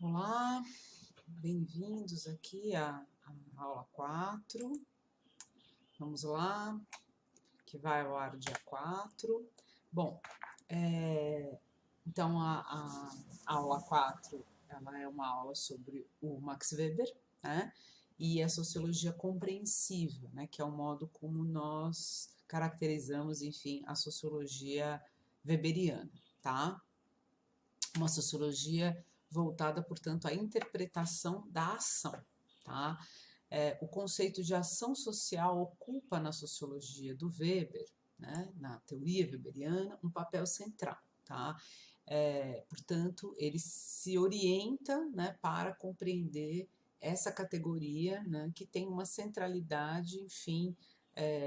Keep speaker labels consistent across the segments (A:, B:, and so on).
A: Olá, bem-vindos aqui à aula 4. Vamos lá, que vai ao ar dia 4. Bom, então a aula 4 ela é uma aula sobre o Max Weber, né? E a sociologia compreensiva, né? Que é o modo como nós caracterizamos, enfim, a sociologia weberiana, tá? Uma sociologia voltada, portanto, à interpretação da ação, tá? O conceito de ação social ocupa na sociologia do Weber, né, na teoria weberiana, um papel central, tá? Portanto, ele se orienta, né, para compreender essa categoria, né, que tem uma centralidade, enfim,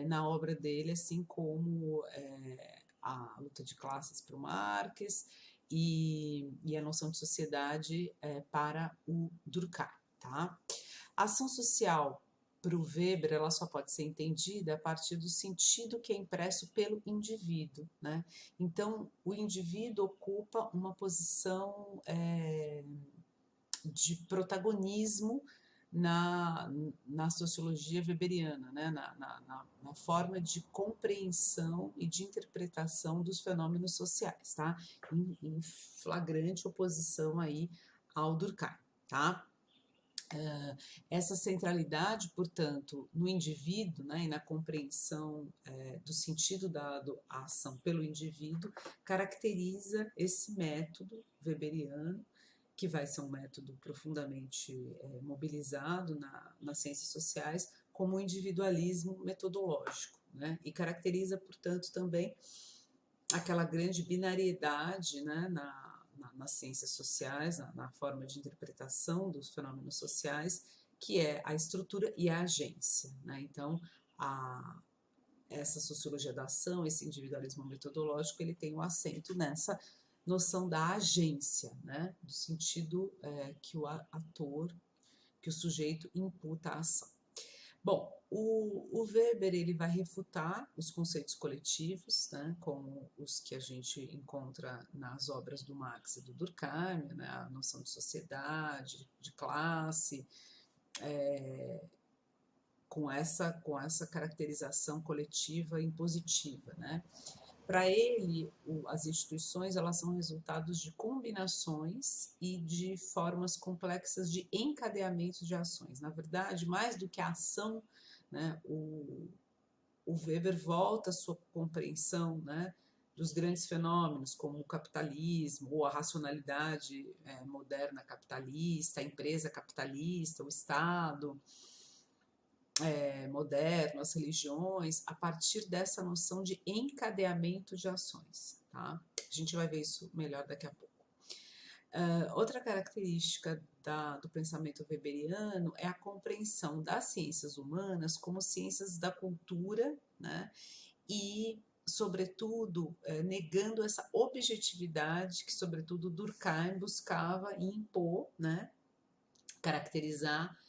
A: na obra dele, assim como a luta de classes para o Marx e a noção de sociedade para o Durkheim, tá? A ação social para o Weber, ela só pode ser entendida a partir do sentido que é impresso pelo indivíduo, né? Então, o indivíduo ocupa uma posição de protagonismo na sociologia weberiana, né? Na forma de compreensão e de interpretação dos fenômenos sociais, tá? Em flagrante oposição aí ao Durkheim, tá? Essa centralidade, portanto, no indivíduo, né, e na compreensão do sentido dado à ação pelo indivíduo, caracteriza esse método weberiano, que vai ser um método profundamente mobilizado nas ciências sociais, como o individualismo metodológico, né, e caracteriza, portanto, também aquela grande binariedade, né, nas ciências sociais, na forma de interpretação dos fenômenos sociais, que é a estrutura e a agência, né? Então, essa sociologia da ação, esse individualismo metodológico, ele tem o acento nessa noção da agência, né? Do sentido que o ator, que o sujeito imputa à ação. Bom, o Weber ele vai refutar os conceitos coletivos, né, como os que a gente encontra nas obras do Marx e do Durkheim, né, a noção de sociedade, de classe, com essa caracterização coletiva impositiva, né? Para ele, as instituições elas são resultados de combinações e de formas complexas de encadeamento de ações. Na verdade, mais do que a ação, né, o Weber volta a sua compreensão, né, dos grandes fenômenos, como o capitalismo, ou a racionalidade moderna capitalista, a empresa capitalista, o Estado moderno, as religiões, a partir dessa noção de encadeamento de ações, tá? A gente vai ver isso melhor daqui a pouco. Outra característica do pensamento weberiano é a compreensão das ciências humanas como ciências da cultura, né? E, sobretudo, negando essa objetividade que, sobretudo, Durkheim buscava impor, né? Caracterizar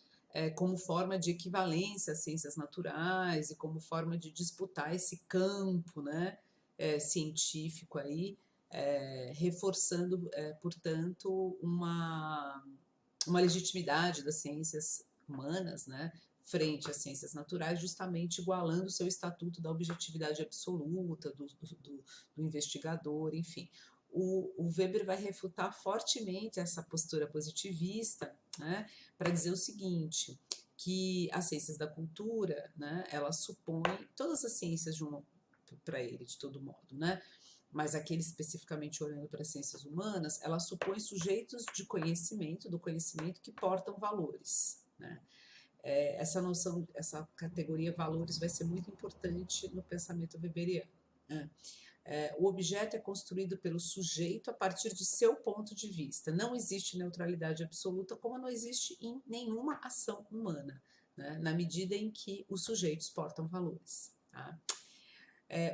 A: como forma de equivalência às ciências naturais e como forma de disputar esse campo, né, científico aí, reforçando, portanto, uma legitimidade das ciências humanas, né, frente às ciências naturais, justamente igualando o seu estatuto da objetividade absoluta, do investigador, enfim. O Weber vai refutar fortemente essa postura positivista, né, para dizer o seguinte, que as ciências da cultura, né, elas supõem, todas as ciências para ele, de todo modo, né, mas aquele especificamente olhando para as ciências humanas, ela supõe sujeitos de conhecimento, do conhecimento que portam valores, né. Essa noção, essa categoria valores vai ser muito importante no pensamento weberiano, né. O objeto é construído pelo sujeito a partir de seu ponto de vista. Não existe neutralidade absoluta, como não existe em nenhuma ação humana, né, na medida em que os sujeitos portam valores, tá?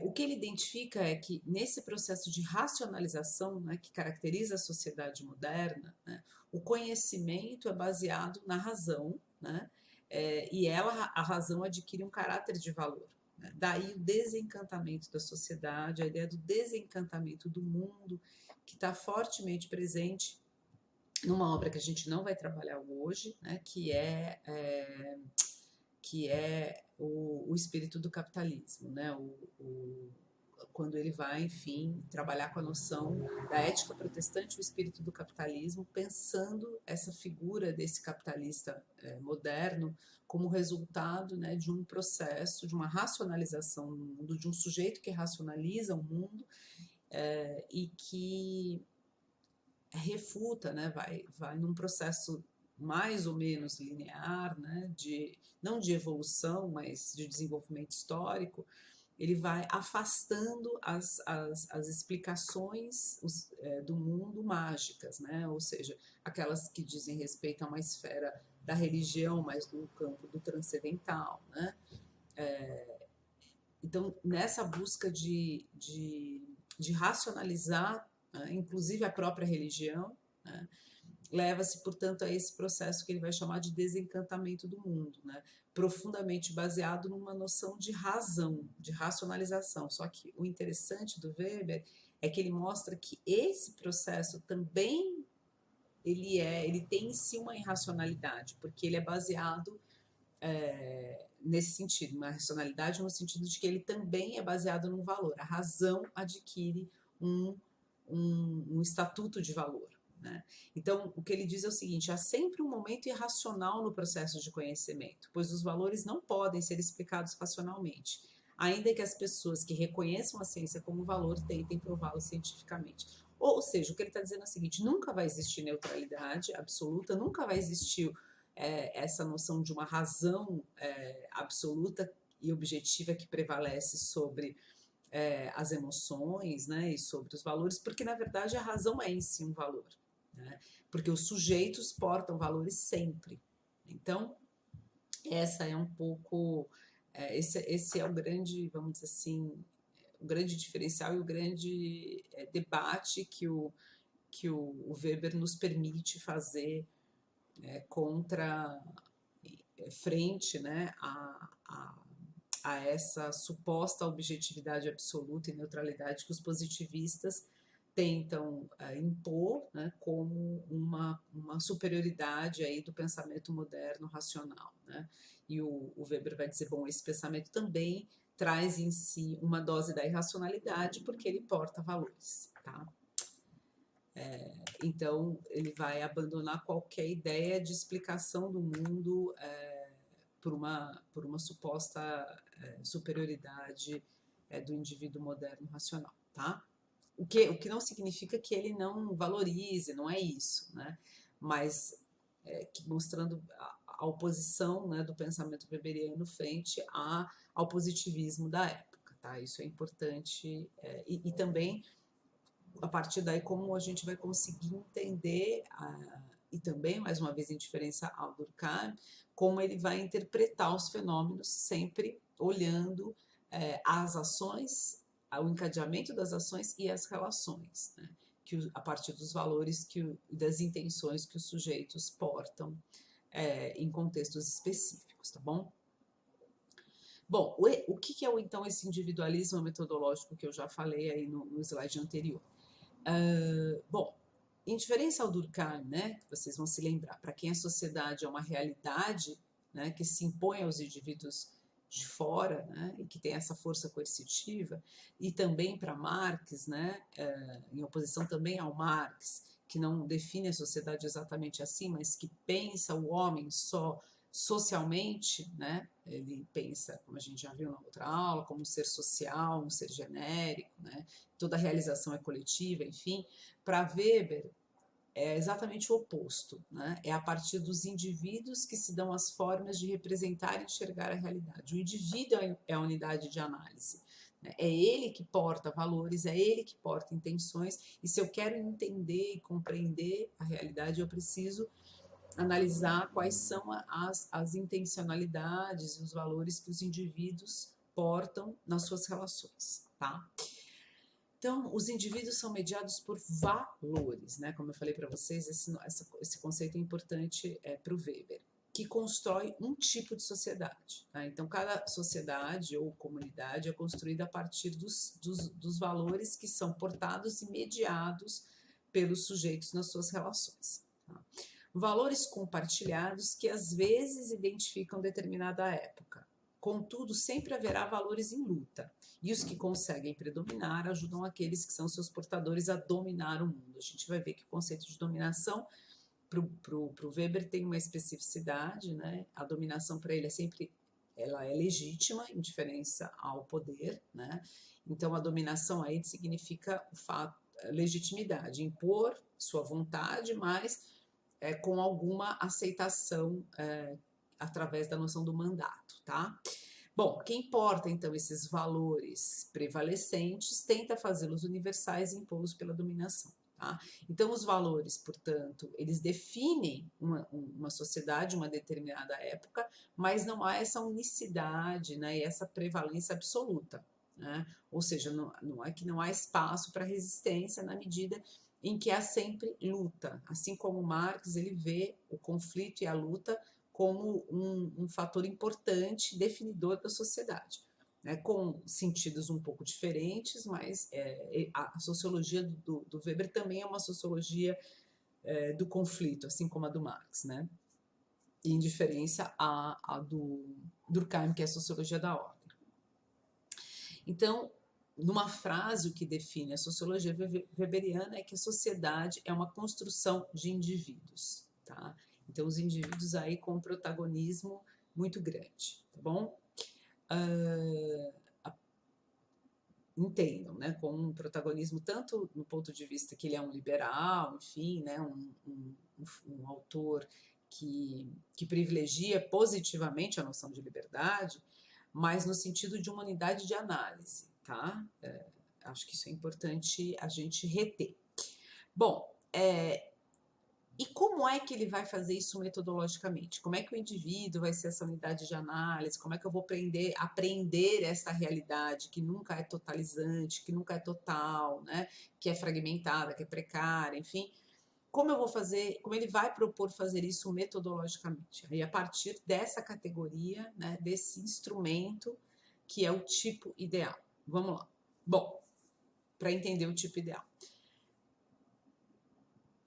A: O que ele identifica é que nesse processo de racionalização, né, que caracteriza a sociedade moderna, né, o conhecimento é baseado na razão, né, e a razão adquire um caráter de valor. Daí o desencantamento da sociedade, a ideia do desencantamento do mundo, que está fortemente presente numa obra que a gente não vai trabalhar hoje, né, que é o espírito do capitalismo, né, quando ele vai, enfim, trabalhar com a noção da ética protestante, o espírito do capitalismo, pensando essa figura desse capitalista moderno como resultado, né, de um processo, de uma racionalização do mundo, de um sujeito que racionaliza o mundo e que refuta, né, vai num processo mais ou menos linear, né, não de evolução, mas de desenvolvimento histórico. Ele vai afastando as explicações do mundo mágicas, né? Ou seja, aquelas que dizem respeito a uma esfera da religião, mas no campo do transcendental, né? Então, nessa busca de racionalizar, né, inclusive a própria religião, né, leva-se, portanto, a esse processo que ele vai chamar de desencantamento do mundo, né? Profundamente baseado numa noção de razão, de racionalização. Só que o interessante do Weber é que ele mostra que esse processo também ele tem em si uma irracionalidade, porque ele é baseado nesse sentido, uma racionalidade no sentido de que ele também é baseado num valor. A razão adquire um estatuto de valor. Né? Então, o que ele diz é o seguinte: há sempre um momento irracional no processo de conhecimento, pois os valores não podem ser explicados racionalmente, ainda que as pessoas que reconheçam a ciência como valor tentem prová-lo cientificamente. Ou seja, o que ele está dizendo é o seguinte: nunca vai existir neutralidade absoluta, nunca vai existir essa noção de uma razão absoluta e objetiva que prevalece sobre as emoções, né, e sobre os valores, porque na verdade a razão é em si um valor, né, porque os sujeitos portam valores sempre. Então, essa é um pouco, esse é o grande, vamos dizer assim, o grande diferencial e o grande debate que o Weber nos permite fazer frente, né, a essa suposta objetividade absoluta e neutralidade que os positivistas tentam impor, né, como uma superioridade aí do pensamento moderno racional, né? E o Weber vai dizer, bom, esse pensamento também traz em si uma dose da irracionalidade porque ele porta valores, tá? Então, ele vai abandonar qualquer ideia de explicação do mundo por uma suposta superioridade do indivíduo moderno racional, tá? O que não significa que ele não valorize, não é isso, né? Mas mostrando a oposição, né, do pensamento weberiano frente ao positivismo da época, tá? Isso é importante e também a partir daí como a gente vai conseguir entender e também, mais uma vez, em diferença ao Durkheim, como ele vai interpretar os fenômenos sempre olhando as ações, o encadeamento das ações e as relações, né? A partir dos valores das intenções que os sujeitos portam em contextos específicos, tá bom? Bom, o que é então esse individualismo metodológico que eu já falei aí no slide anterior? Bom, em diferença ao Durkheim, né, vocês vão se lembrar, para quem a sociedade é uma realidade, né, que se impõe aos indivíduos de fora, né, e que tem essa força coercitiva, e também para Marx, né, em oposição também ao Marx, que não define a sociedade exatamente assim, mas que pensa o homem só socialmente, né? Ele pensa, como a gente já viu na outra aula, como um ser social, um ser genérico, né? Toda realização é coletiva, enfim. Para Weber, é exatamente o oposto, né? É a partir dos indivíduos que se dão as formas de representar e enxergar a realidade. O indivíduo é a unidade de análise. Né? É ele que porta valores, é ele que porta intenções, e se eu quero entender e compreender a realidade, eu preciso analisar quais são as intencionalidades e os valores que os indivíduos portam nas suas relações, tá? Então, os indivíduos são mediados por valores, né? Como eu falei para vocês, esse conceito é importante para o Weber, que constrói um tipo de sociedade. Tá? Então, cada sociedade ou comunidade é construída a partir dos valores que são portados e mediados pelos sujeitos nas suas relações. Tá? Valores compartilhados que às vezes identificam determinada época. Contudo, sempre haverá valores em luta. E os que conseguem predominar ajudam aqueles que são seus portadores a dominar o mundo. A gente vai ver que o conceito de dominação para o Weber tem uma especificidade, né? A dominação para ele é sempre, ela é legítima em diferença ao poder, né? Então a dominação aí significa o fato, legitimidade, impor sua vontade, mas com alguma aceitação através da noção do mandato, tá? Bom, quem porta então esses valores prevalecentes tenta fazê-los universais e impô-los pela dominação. Tá? Então, os valores, portanto, eles definem uma sociedade, uma determinada época, mas não há essa unicidade, né, e essa prevalência absoluta. Né? Ou seja, não é que não há espaço para resistência na medida em que há sempre luta. Assim como Marx, ele vê o conflito e a luta como um fator importante, definidor da sociedade. Né, com sentidos um pouco diferentes, mas a sociologia do Weber também é uma sociologia do conflito, assim como a do Marx, né? Em diferença à do Durkheim, que é a sociologia da ordem. Então, numa frase, o que define a sociologia weberiana é que a sociedade é uma construção de indivíduos, tá? Então, os indivíduos aí com um protagonismo muito grande, tá bom? Entendam, né, com um protagonismo tanto no ponto de vista que ele é um liberal, enfim, né, um autor que privilegia positivamente a noção de liberdade, mas no sentido de uma unidade de análise, tá? Acho que isso é importante a gente reter. Bom, e como é que ele vai fazer isso metodologicamente? Como é que o indivíduo vai ser essa unidade de análise? Como é que eu vou aprender essa realidade que nunca é totalizante, que nunca é total, né? Que é fragmentada, que é precária, enfim. Como eu vou fazer, como ele vai propor fazer isso metodologicamente? E a partir dessa categoria, né, desse instrumento que é o tipo ideal. Vamos lá. Bom, para entender o tipo ideal.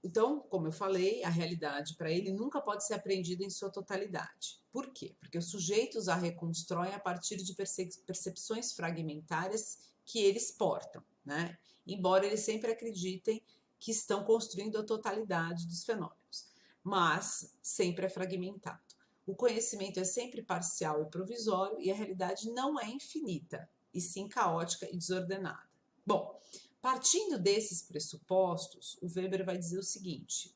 A: Então, como eu falei, a realidade para ele nunca pode ser apreendida em sua totalidade. Por quê? Porque os sujeitos a reconstroem a partir de percepções fragmentárias que eles portam, né? Embora eles sempre acreditem que estão construindo a totalidade dos fenômenos, mas sempre é fragmentado. O conhecimento é sempre parcial e provisório e a realidade não é infinita, e sim caótica e desordenada. Bom, partindo desses pressupostos, o Weber vai dizer o seguinte,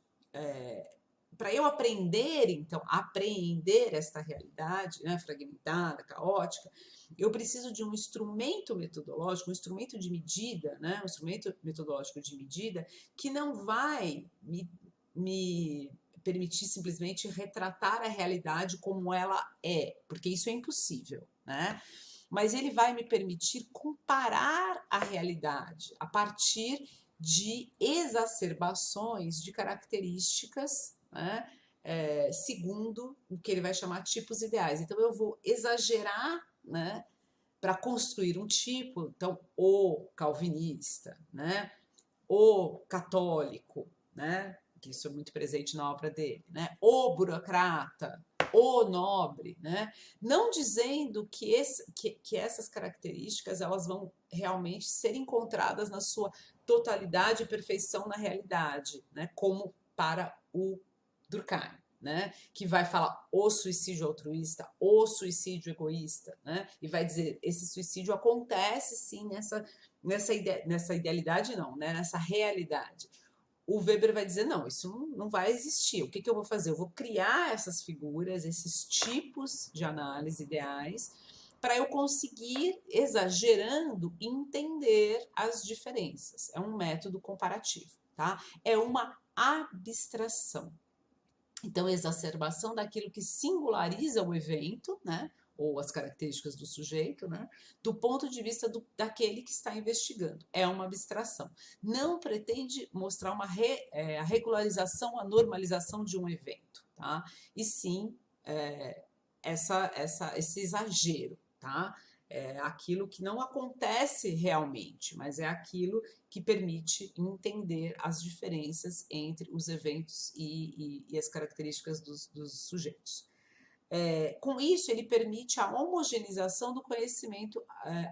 A: para eu aprender, então, apreender esta realidade, né, fragmentada, caótica, eu preciso de um instrumento metodológico, um instrumento de medida, né, um instrumento metodológico de medida que não vai me permitir simplesmente retratar a realidade como ela é, porque isso é impossível, né? Mas ele vai me permitir comparar a realidade a partir de exacerbações de características, né, segundo o que ele vai chamar tipos ideais. Então, eu vou exagerar, né, para construir um tipo, então, o calvinista, né, o católico, né, que isso é muito presente na obra dele, né, o burocrata, o nobre, né? Não dizendo que essas características elas vão realmente ser encontradas na sua totalidade e perfeição na realidade, né? Como para o Durkheim, né? Que vai falar o suicídio altruísta, o suicídio egoísta, né? E vai dizer esse suicídio acontece sim nessa idealidade não, né? Nessa realidade. O Weber vai dizer, não, isso não vai existir. O que eu vou fazer? Eu vou criar essas figuras, esses tipos de análise ideais, para eu conseguir, exagerando, entender as diferenças. É um método comparativo, tá? É uma abstração. Então, exacerbação daquilo que singulariza o evento, né? Ou as características do sujeito, né? Do ponto de vista daquele que está investigando. É uma abstração. Não pretende mostrar a regularização, a normalização de um evento, tá? E sim esse exagero, tá? É aquilo que não acontece realmente, mas é aquilo que permite entender as diferenças entre os eventos e as características dos sujeitos. Com isso, ele permite a homogeneização do conhecimento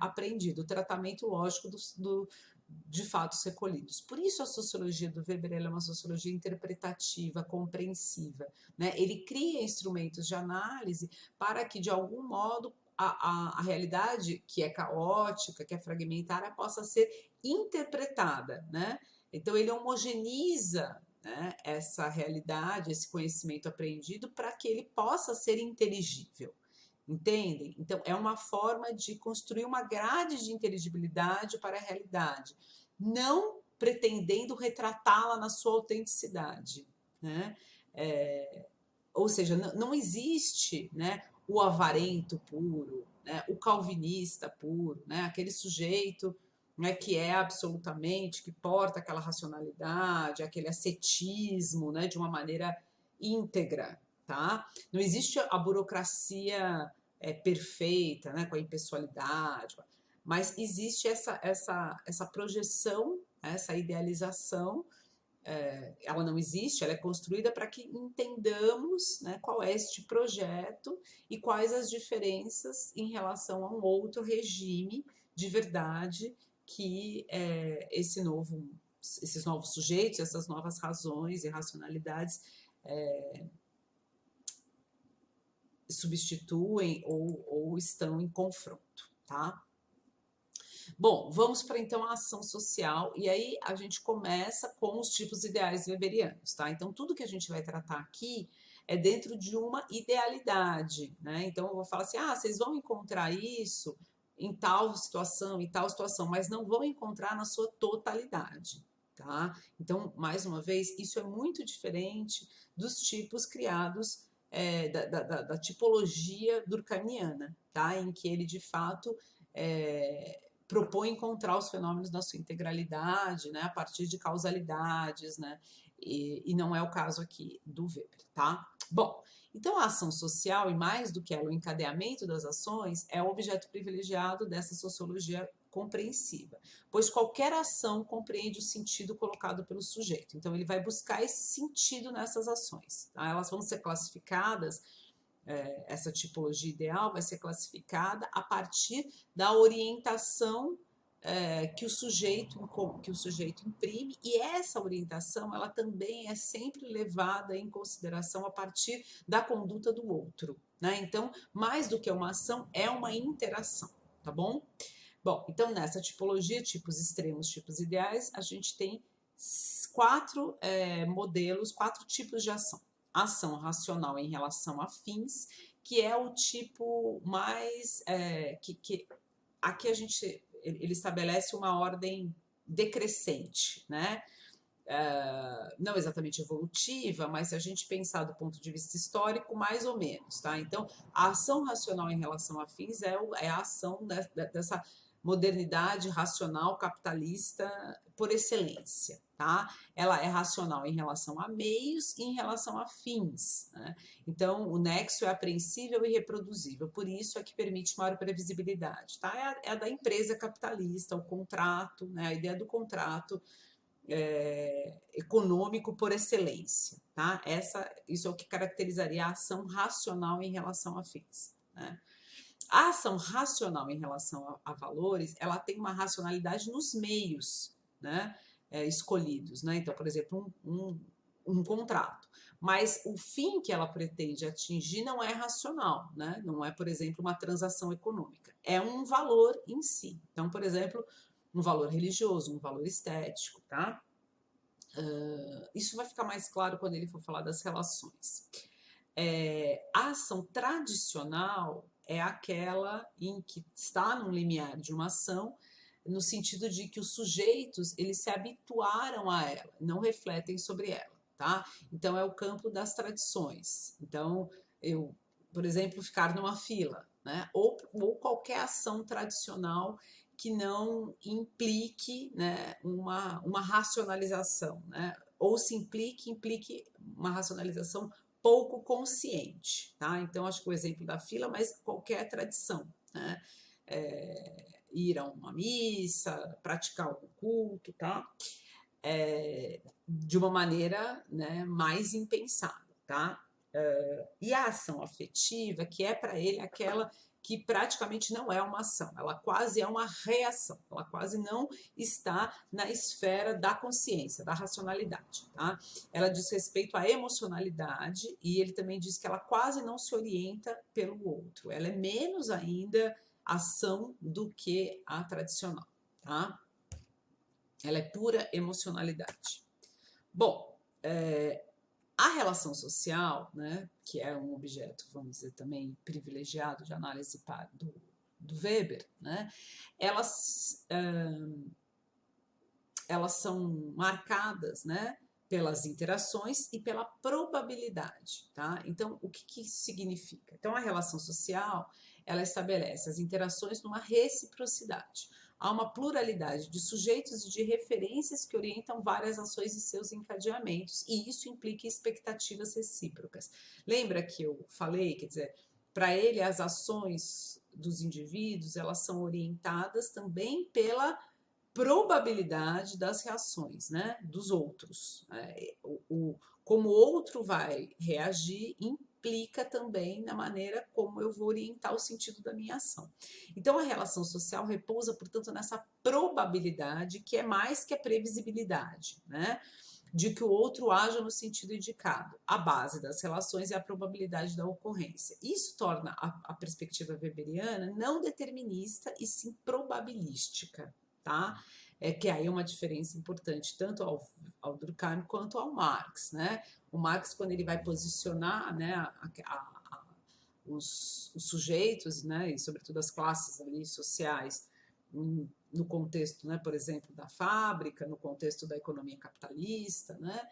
A: aprendido, o tratamento lógico de fatos recolhidos. Por isso, a sociologia do Weber é uma sociologia interpretativa, compreensiva. Né? Ele cria instrumentos de análise para que, de algum modo, a realidade que é caótica, que é fragmentária, possa ser interpretada. Né? Então, ele homogeneiza, né, essa realidade, esse conhecimento aprendido, para que ele possa ser inteligível. Entendem? Então, é uma forma de construir uma grade de inteligibilidade para a realidade, não pretendendo retratá-la na sua autenticidade. Né? Ou seja, não existe, né, o avarento puro, né, o calvinista puro, né, aquele sujeito, né, que é absolutamente, que porta aquela racionalidade, aquele ascetismo, né, de uma maneira íntegra. Tá? Não existe a burocracia perfeita, né, com a impessoalidade, mas existe essa projeção, essa idealização. Ela não existe, ela é construída para que entendamos, né, qual é este projeto e quais as diferenças em relação a um outro regime de verdade que esses novos sujeitos, essas novas razões e racionalidades substituem ou estão em confronto, tá? Bom, vamos para então a ação social, e aí a gente começa com os tipos ideais weberianos, tá? Então, tudo que a gente vai tratar aqui é dentro de uma idealidade, né? Então, eu vou falar assim, vocês vão encontrar isso em tal situação, mas não vão encontrar na sua totalidade, tá? Então, mais uma vez, isso é muito diferente dos tipos criados da tipologia durkheimiana, tá? Em que ele, de fato, propõe encontrar os fenômenos na sua integralidade, né, a partir de causalidades, né, e não é o caso aqui do Weber, tá? Bom, então a ação social, e mais do que ela, o encadeamento das ações, é o objeto privilegiado dessa sociologia compreensiva, pois qualquer ação compreende o sentido colocado pelo sujeito. Então ele vai buscar esse sentido nessas ações, tá? Elas vão ser classificadas, essa tipologia ideal vai ser classificada a partir da orientação que o sujeito imprime, e essa orientação ela também é sempre levada em consideração a partir da conduta do outro, né? Então, mais do que uma ação, é uma interação, tá bom? Bom, então nessa tipologia, tipos extremos, tipos ideais, a gente tem quatro modelos, quatro tipos de ação. Ação racional em relação a fins, que é o tipo mais que aqui ele estabelece uma ordem decrescente, né? Não exatamente evolutiva, mas se a gente pensar do ponto de vista histórico, mais ou menos, tá? Então, a ação racional em relação a fins é a ação dessa modernidade racional capitalista por excelência, tá? Ela é racional em relação a meios e em relação a fins, né? Então, o nexo é apreensível e reproduzível, por isso é que permite maior previsibilidade, tá? É a da empresa capitalista, o contrato, né? A ideia do contrato econômico por excelência, tá? Isso é o que caracterizaria a ação racional em relação a fins, né? A ação racional em relação a valores, ela tem uma racionalidade nos meios, né, escolhidos, né? Então, por exemplo, um contrato. Mas o fim que ela pretende atingir não é racional, né? Não é, por exemplo, uma transação econômica. É um valor em si. Então, por exemplo, um valor religioso, um valor estético, tá? Isso vai ficar mais claro quando ele for falar das relações. A ação tradicional é aquela em que está no limiar de uma ação, no sentido de que os sujeitos eles se habituaram a ela, não refletem sobre ela, tá? Então é o campo das tradições. Então eu, por exemplo, ficar numa fila, né? Ou qualquer ação tradicional que não implique, né, uma racionalização, né? Ou se implique uma racionalização pouco consciente, tá? Então, acho que o exemplo da fila, mas qualquer tradição, né? ir a uma missa, praticar algum culto, tá? De uma maneira, né, mais impensada, tá? E a ação afetiva, que é para ele aquela que praticamente não é uma ação, ela quase é uma reação, ela quase não está na esfera da consciência, da racionalidade, tá? Ela diz respeito à emocionalidade e ele também diz que ela quase não se orienta pelo outro, ela é menos ainda ação do que a tradicional, tá? Ela é pura emocionalidade. Bom, a relação social, né, que é um objeto, vamos dizer, também privilegiado de análise do Weber, né, elas são marcadas, né, pelas interações e pela probabilidade, tá? Então, o que isso significa? Então, a relação social, ela estabelece as interações numa reciprocidade. Há uma pluralidade de sujeitos e de referências que orientam várias ações e seus encadeamentos, e isso implica expectativas recíprocas. Lembra que eu falei, quer dizer, para ele as ações dos indivíduos, elas são orientadas também pela probabilidade das reações, né, dos outros. Como o outro vai reagir implica também na maneira como eu vou orientar o sentido da minha ação. Então, a relação social repousa, portanto, nessa probabilidade que é mais que a previsibilidade, né, de que o outro haja no sentido indicado. A base das relações é a probabilidade da ocorrência. Isso torna a perspectiva weberiana não determinista e sim probabilística, tá? Que aí é uma diferença importante tanto ao Durkheim quanto ao Marx, né? O Marx, quando ele vai posicionar, né, os sujeitos, né, e sobretudo as classes ali sociais, no contexto, né, por exemplo, da fábrica, no contexto da economia capitalista, né,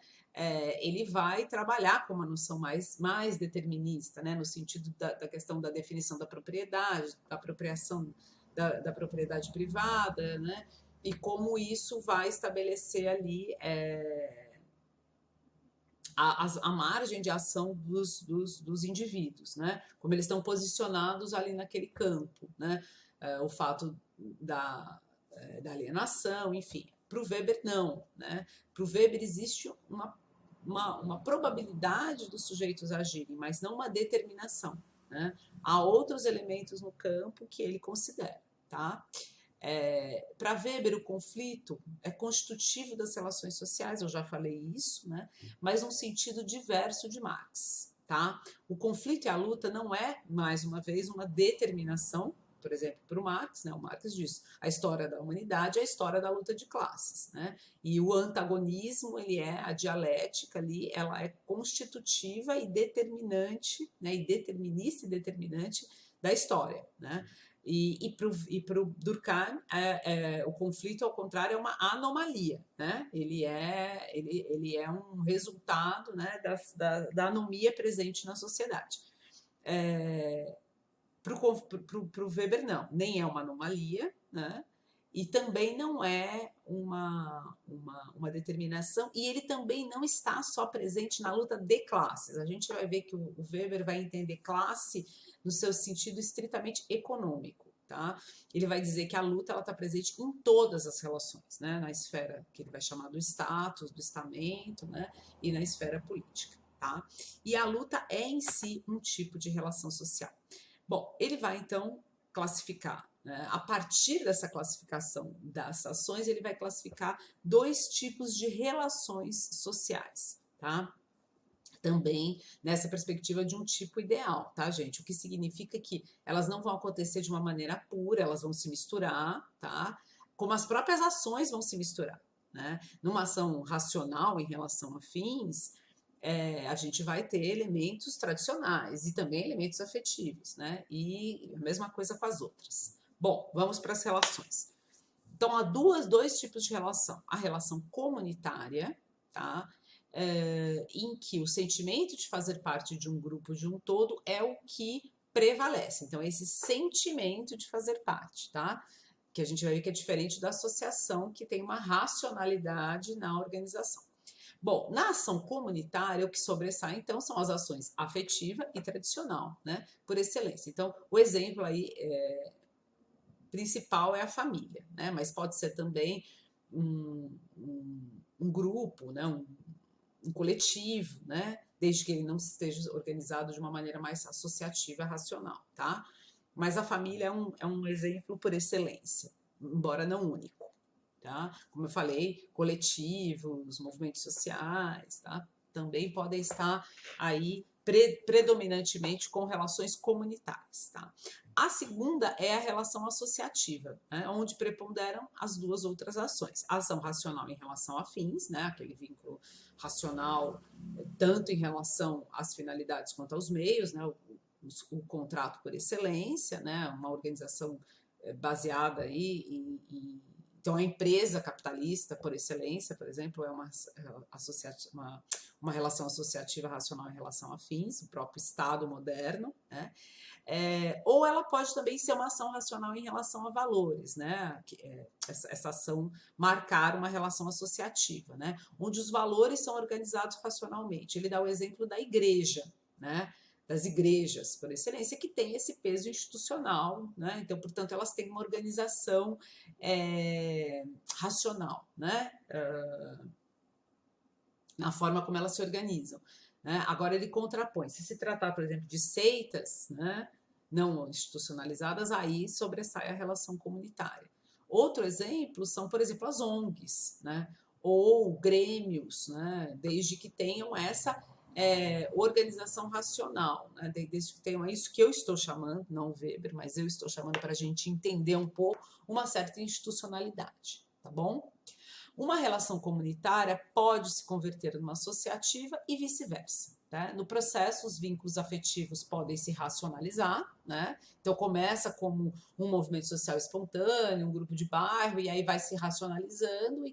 A: ele vai trabalhar com uma noção mais determinista, né, no sentido da questão da definição da propriedade, da apropriação da propriedade privada, né, e como isso vai estabelecer ali a margem de ação dos indivíduos, né? Como eles estão posicionados ali naquele campo, né? O fato da alienação, enfim. Para o Weber, não, né? Para o Weber existe uma probabilidade dos sujeitos agirem, mas não uma determinação, né? Há outros elementos no campo que ele considera, tá? Para Weber, o conflito é constitutivo das relações sociais, eu já falei isso, né? Mas num sentido diverso de Marx. Tá? O conflito e a luta não é, mais uma vez, uma determinação, por exemplo, para o Marx, né? O Marx diz a história da humanidade é a história da luta de classes, né? E o antagonismo, ele é a dialética ali, ela é constitutiva e determinante, né? E determinista e determinante da história, né? E para o Durkheim, o conflito, ao contrário, é uma anomalia, né? Ele é um resultado, né, da anomia presente na sociedade. Para o Weber, não, nem é uma anomalia, né? E também não é uma determinação, e ele também não está só presente na luta de classes. A gente vai ver que o Weber vai entender classe no seu sentido estritamente econômico, tá? Ele vai dizer que a luta está presente em todas as relações, né? Na esfera que ele vai chamar do status, do estamento, né? E na esfera política, tá? E a luta é em si um tipo de relação social. Bom, ele vai então classificar, né? A partir dessa classificação das ações, ele vai classificar dois tipos de relações sociais, tá? Também nessa perspectiva de um tipo ideal, tá, gente? O que significa que elas não vão acontecer de uma maneira pura, elas vão se misturar, tá? Como as próprias ações vão se misturar, né? Numa ação racional em relação a fins, a gente vai ter elementos tradicionais e também elementos afetivos, né? E a mesma coisa com as outras. Bom, vamos para as relações. Então, há dois tipos de relação. A relação comunitária, tá? Em que o sentimento de fazer parte de um grupo, de um todo, é o que prevalece. Então, esse sentimento de fazer parte, tá? Que a gente vai ver que é diferente da associação, que tem uma racionalidade na organização. Bom, na ação comunitária, o que sobressai, então, são as ações afetiva e tradicional, né? Por excelência. Então, o exemplo aí principal é a família, né? Mas pode ser também um grupo, né? Um coletivo, né? Desde que ele não esteja organizado de uma maneira mais associativa e racional, tá? Mas a família é um exemplo por excelência, embora não único, tá? Como eu falei, coletivos, movimentos sociais, tá? Também podem estar aí predominantemente com relações comunitárias, tá? A segunda é a relação associativa, né, onde preponderam as duas outras ações. A ação racional em relação a fins, né, aquele vínculo racional tanto em relação às finalidades quanto aos meios, né, o contrato por excelência, né, uma organização baseada aí então, a empresa capitalista, por excelência, por exemplo, é uma relação associativa racional em relação a fins, o próprio Estado moderno, né? Ou ela pode também ser uma ação racional em relação a valores, né? Essa ação marcar uma relação associativa, né? Onde os valores são organizados racionalmente. Ele dá o exemplo da igreja, né? Das igrejas, por excelência, que tem esse peso institucional, né? Então, portanto, elas têm uma organização racional, né? Na forma como elas se organizam. Né? Agora, ele contrapõe. Se tratar, por exemplo, de seitas, né, não institucionalizadas, aí sobressai a relação comunitária. Outro exemplo são, por exemplo, as ONGs, né, ou grêmios, né, desde que tenham essa organização racional, né, desde que tenham isso que eu estou chamando, não Weber, mas eu estou chamando para a gente entender um pouco uma certa institucionalidade, tá bom? Uma relação comunitária pode se converter numa associativa e vice-versa. Né? No processo, os vínculos afetivos podem se racionalizar, né? Então começa como um movimento social espontâneo, um grupo de bairro, e aí vai se racionalizando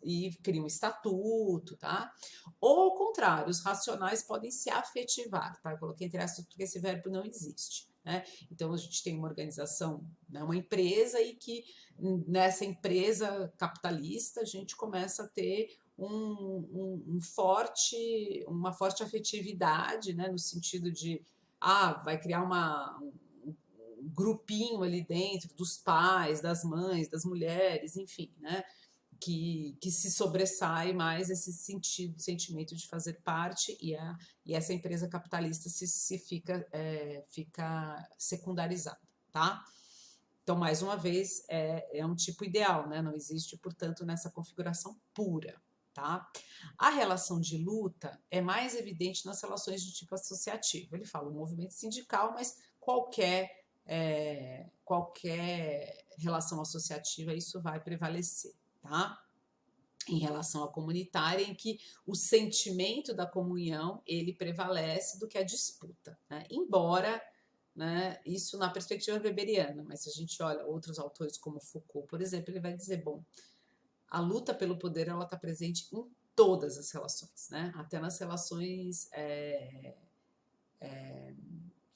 A: e cria um estatuto, tá? Ou ao contrário, os racionais podem se afetivar, tá? Eu coloquei entre aspas porque esse verbo não existe, né? Então a gente tem uma organização, né, uma empresa, e que nessa empresa capitalista a gente começa a ter uma forte afetividade, né, no sentido de vai criar um grupinho ali dentro dos pais, das mães, das mulheres, enfim, né? Que se sobressai mais esse sentimento de fazer parte, e essa empresa capitalista se fica secundarizada, tá? Então, mais uma vez, é um tipo ideal, né? Não existe, portanto, nessa configuração pura, tá? A relação de luta é mais evidente nas relações de tipo associativo. Ele fala o movimento sindical, mas qualquer relação associativa, isso vai prevalecer, tá? Em relação à comunitária, em que o sentimento da comunhão ele prevalece do que a disputa, né? Embora, né, isso na perspectiva weberiana, mas se a gente olha outros autores como Foucault, por exemplo, ele vai dizer, bom, a luta pelo poder ela está presente em todas as relações, né? Até nas relações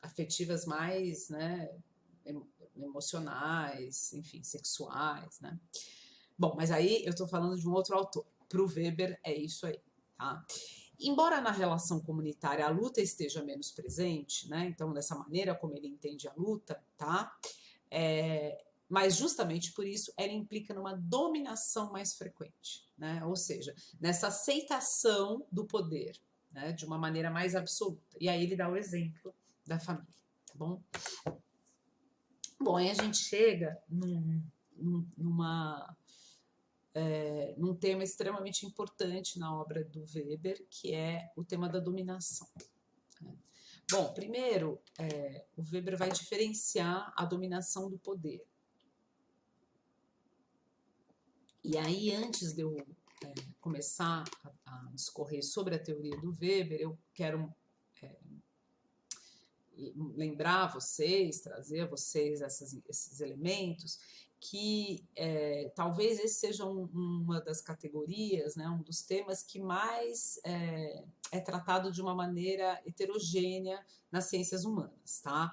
A: afetivas mais, né, emocionais, enfim, sexuais, né? Bom, mas aí eu estou falando de um outro autor. Para o Weber é isso aí, tá? Embora na relação comunitária a luta esteja menos presente, né? Então, dessa maneira como ele entende a luta, tá? Mas justamente por isso ela implica numa dominação mais frequente, né? Ou seja, nessa aceitação do poder, né? De uma maneira mais absoluta. E aí ele dá o exemplo da família, tá bom? Bom, aí a gente chega num tema extremamente importante na obra do Weber, que é o tema da dominação. Bom, primeiro, o Weber vai diferenciar a dominação do poder. E aí, antes de eu começar a discorrer sobre a teoria do Weber, eu quero lembrar vocês, trazer a vocês esses elementos, que talvez esse seja uma das categorias, né, um dos temas que mais é tratado de uma maneira heterogênea nas ciências humanas, tá?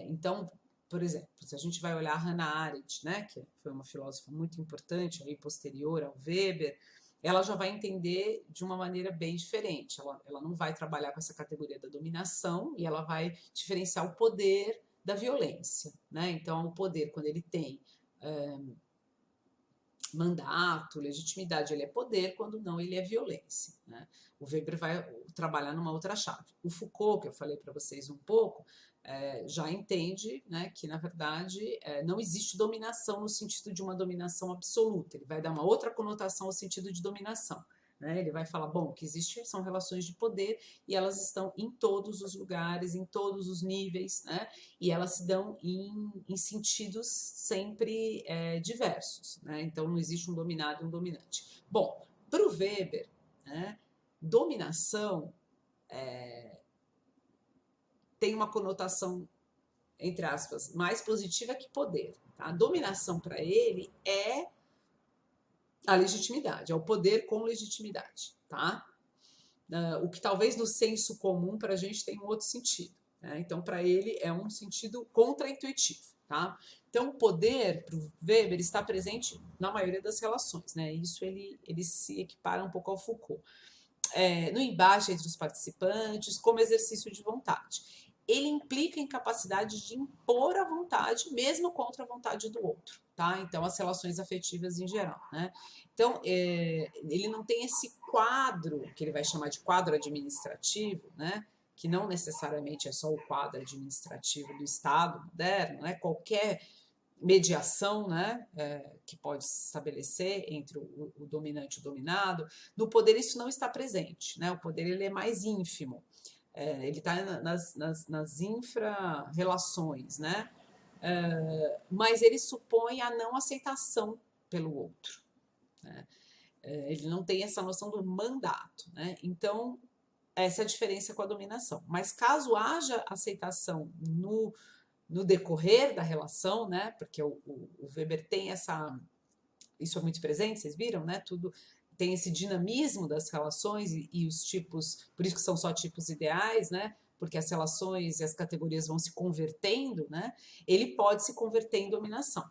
A: Então, por exemplo, se a gente vai olhar Hannah Arendt, né, que foi uma filósofa muito importante, aí, posterior ao Weber, ela já vai entender de uma maneira bem diferente. Ela não vai trabalhar com essa categoria da dominação, e ela vai diferenciar o poder da violência, né? Então, o poder, quando ele tem mandato, legitimidade, ele é poder, quando não, ele é violência, né? O Weber vai trabalhar numa outra chave. O Foucault, que eu falei para vocês um pouco, já entende, né, que, na verdade, não existe dominação no sentido de uma dominação absoluta. Ele vai dar uma outra conotação ao sentido de dominação. Né? Ele vai falar, bom, o que existe são relações de poder e elas estão em todos os lugares, em todos os níveis, né? E elas se dão em sentidos sempre diversos. Né? Então, não existe um dominado e um dominante. Bom, para o Weber, né, dominação tem uma conotação, entre aspas, mais positiva que poder. Tá? A dominação para ele é a legitimidade, é o poder com legitimidade, tá? O que talvez no senso comum para a gente tem um outro sentido, né? Então, para ele é um sentido contraintuitivo, tá? Então, o poder, para o Weber, está presente na maioria das relações, né? Isso ele se equipara um pouco ao Foucault. No embate entre os participantes, como exercício de vontade. Ele implica em capacidade de impor a vontade, mesmo contra a vontade do outro, tá? Então, as relações afetivas em geral, né? Então, ele não tem esse quadro, que ele vai chamar de quadro administrativo, né? Que não necessariamente é só o quadro administrativo do Estado moderno, né? Qualquer mediação, né, que pode se estabelecer entre o dominante e o dominado. No poder isso não está presente, né? O poder ele é mais ínfimo, ele está nas infra-relações, né? Mas ele supõe a não aceitação pelo outro, né? Ele não tem essa noção do mandato, né? Então, essa é a diferença com a dominação. Mas caso haja aceitação no decorrer da relação, né? Porque o Weber tem isso é muito presente, vocês viram, né? Tudo tem esse dinamismo das relações e os tipos, por isso que são só tipos ideais, né? Porque as relações e as categorias vão se convertendo, né? Ele pode se converter em dominação,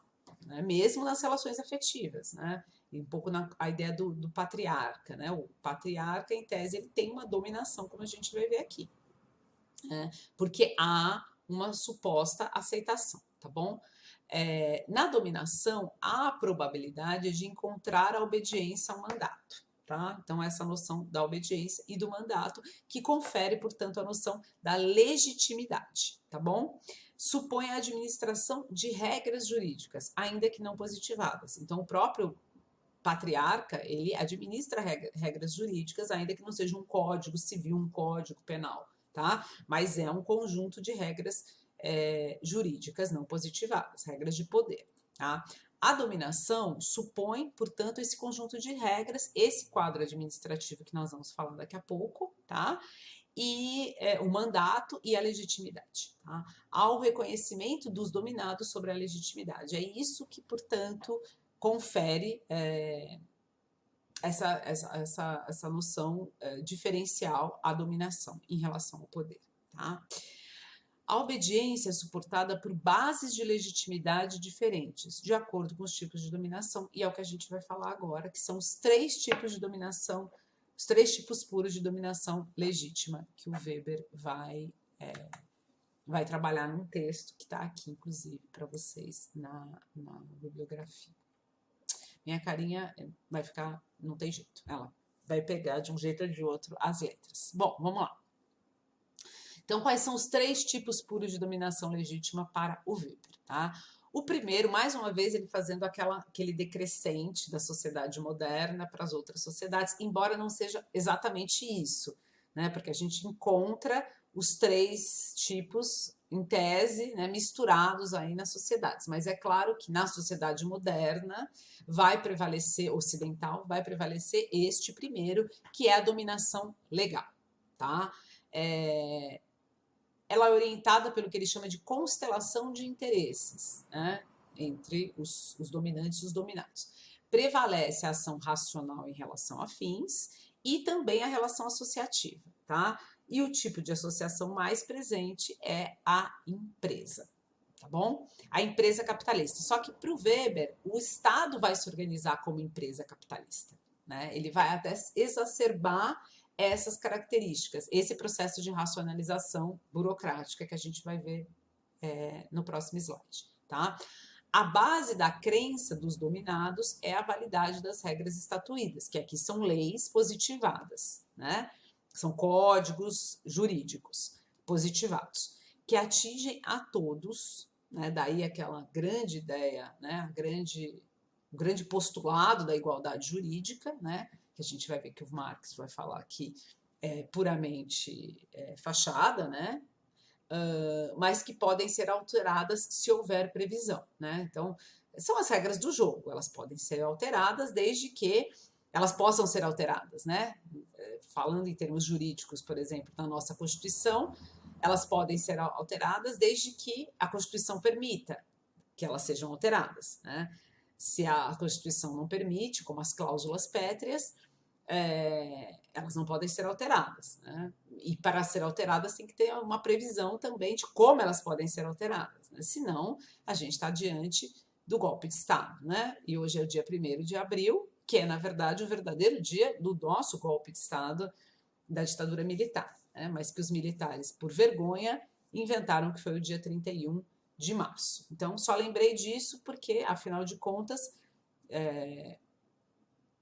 A: né? Mesmo nas relações afetivas, né? E um pouco a ideia do patriarca, né? O patriarca, em tese, ele tem uma dominação, como a gente vai ver aqui, né? Porque há uma suposta aceitação, tá bom? Na dominação, há a probabilidade de encontrar a obediência ao mandato, tá? Então, essa noção da obediência e do mandato, que confere, portanto, a noção da legitimidade, tá bom? Supõe a administração de regras jurídicas, ainda que não positivadas. Então, o próprio patriarca, ele administra regras jurídicas, ainda que não seja um código civil, um código penal, tá? Mas é um conjunto de regras jurídicas não positivadas, regras de poder, tá? A dominação supõe, portanto, esse conjunto de regras, esse quadro administrativo que nós vamos falar daqui a pouco, tá? E o mandato e a legitimidade, tá? Ao reconhecimento dos dominados sobre a legitimidade. É isso que, portanto, confere essa noção diferencial à dominação em relação ao poder, tá? A obediência é suportada por bases de legitimidade diferentes, de acordo com os tipos de dominação, e é o que a gente vai falar agora, que são os 3 tipos de dominação, os 3 tipos puros de dominação legítima, que o Weber vai trabalhar num texto que está aqui, inclusive, para vocês na bibliografia. Minha carinha vai ficar, não tem jeito, ela vai pegar de um jeito ou de outro as letras. Bom, vamos lá. Então, quais são os 3 tipos puros de dominação legítima para o Weber, tá? O primeiro, mais uma vez, ele fazendo aquele decrescente da sociedade moderna para as outras sociedades, embora não seja exatamente isso, né? Porque a gente encontra os 3 tipos, em tese, né, misturados aí nas sociedades. Mas é claro que na sociedade moderna vai prevalecer, ocidental, vai prevalecer este primeiro, que é a dominação legal, tá? Ela é orientada pelo que ele chama de constelação de interesses, né, entre os dominantes e os dominados. Prevalece a ação racional em relação a fins e também a relação associativa, tá? E o tipo de associação mais presente é a empresa, tá bom? A empresa capitalista. Só que para o Weber, o Estado vai se organizar como empresa capitalista, né? Ele vai até exacerbar essas características, esse processo de racionalização burocrática que a gente vai ver no próximo slide, tá? A base da crença dos dominados é a validade das regras estatuídas, que aqui são leis positivadas, né? São códigos jurídicos positivados, que atingem a todos, né? Daí aquela grande ideia, né? O grande postulado da igualdade jurídica, né? Que a gente vai ver que o Marx vai falar aqui é puramente fachada, né? Mas que podem ser alteradas se houver previsão, né? Então, são as regras do jogo, elas podem ser alteradas desde que elas possam ser alteradas, né? Falando em termos jurídicos, por exemplo, na nossa Constituição, elas podem ser alteradas desde que a Constituição permita que elas sejam alteradas, né? Se a Constituição não permite, como as cláusulas pétreas, elas não podem ser alteradas, né? E para ser alteradas tem que ter uma previsão também de como elas podem ser alteradas, né? Senão a gente está diante do golpe de Estado, né? E hoje é o dia 1º de abril, que é, na verdade, o verdadeiro dia do nosso golpe de Estado da ditadura militar, né? Mas que os militares, por vergonha, inventaram que foi o dia 31 de março. Então, só lembrei disso porque, afinal de contas,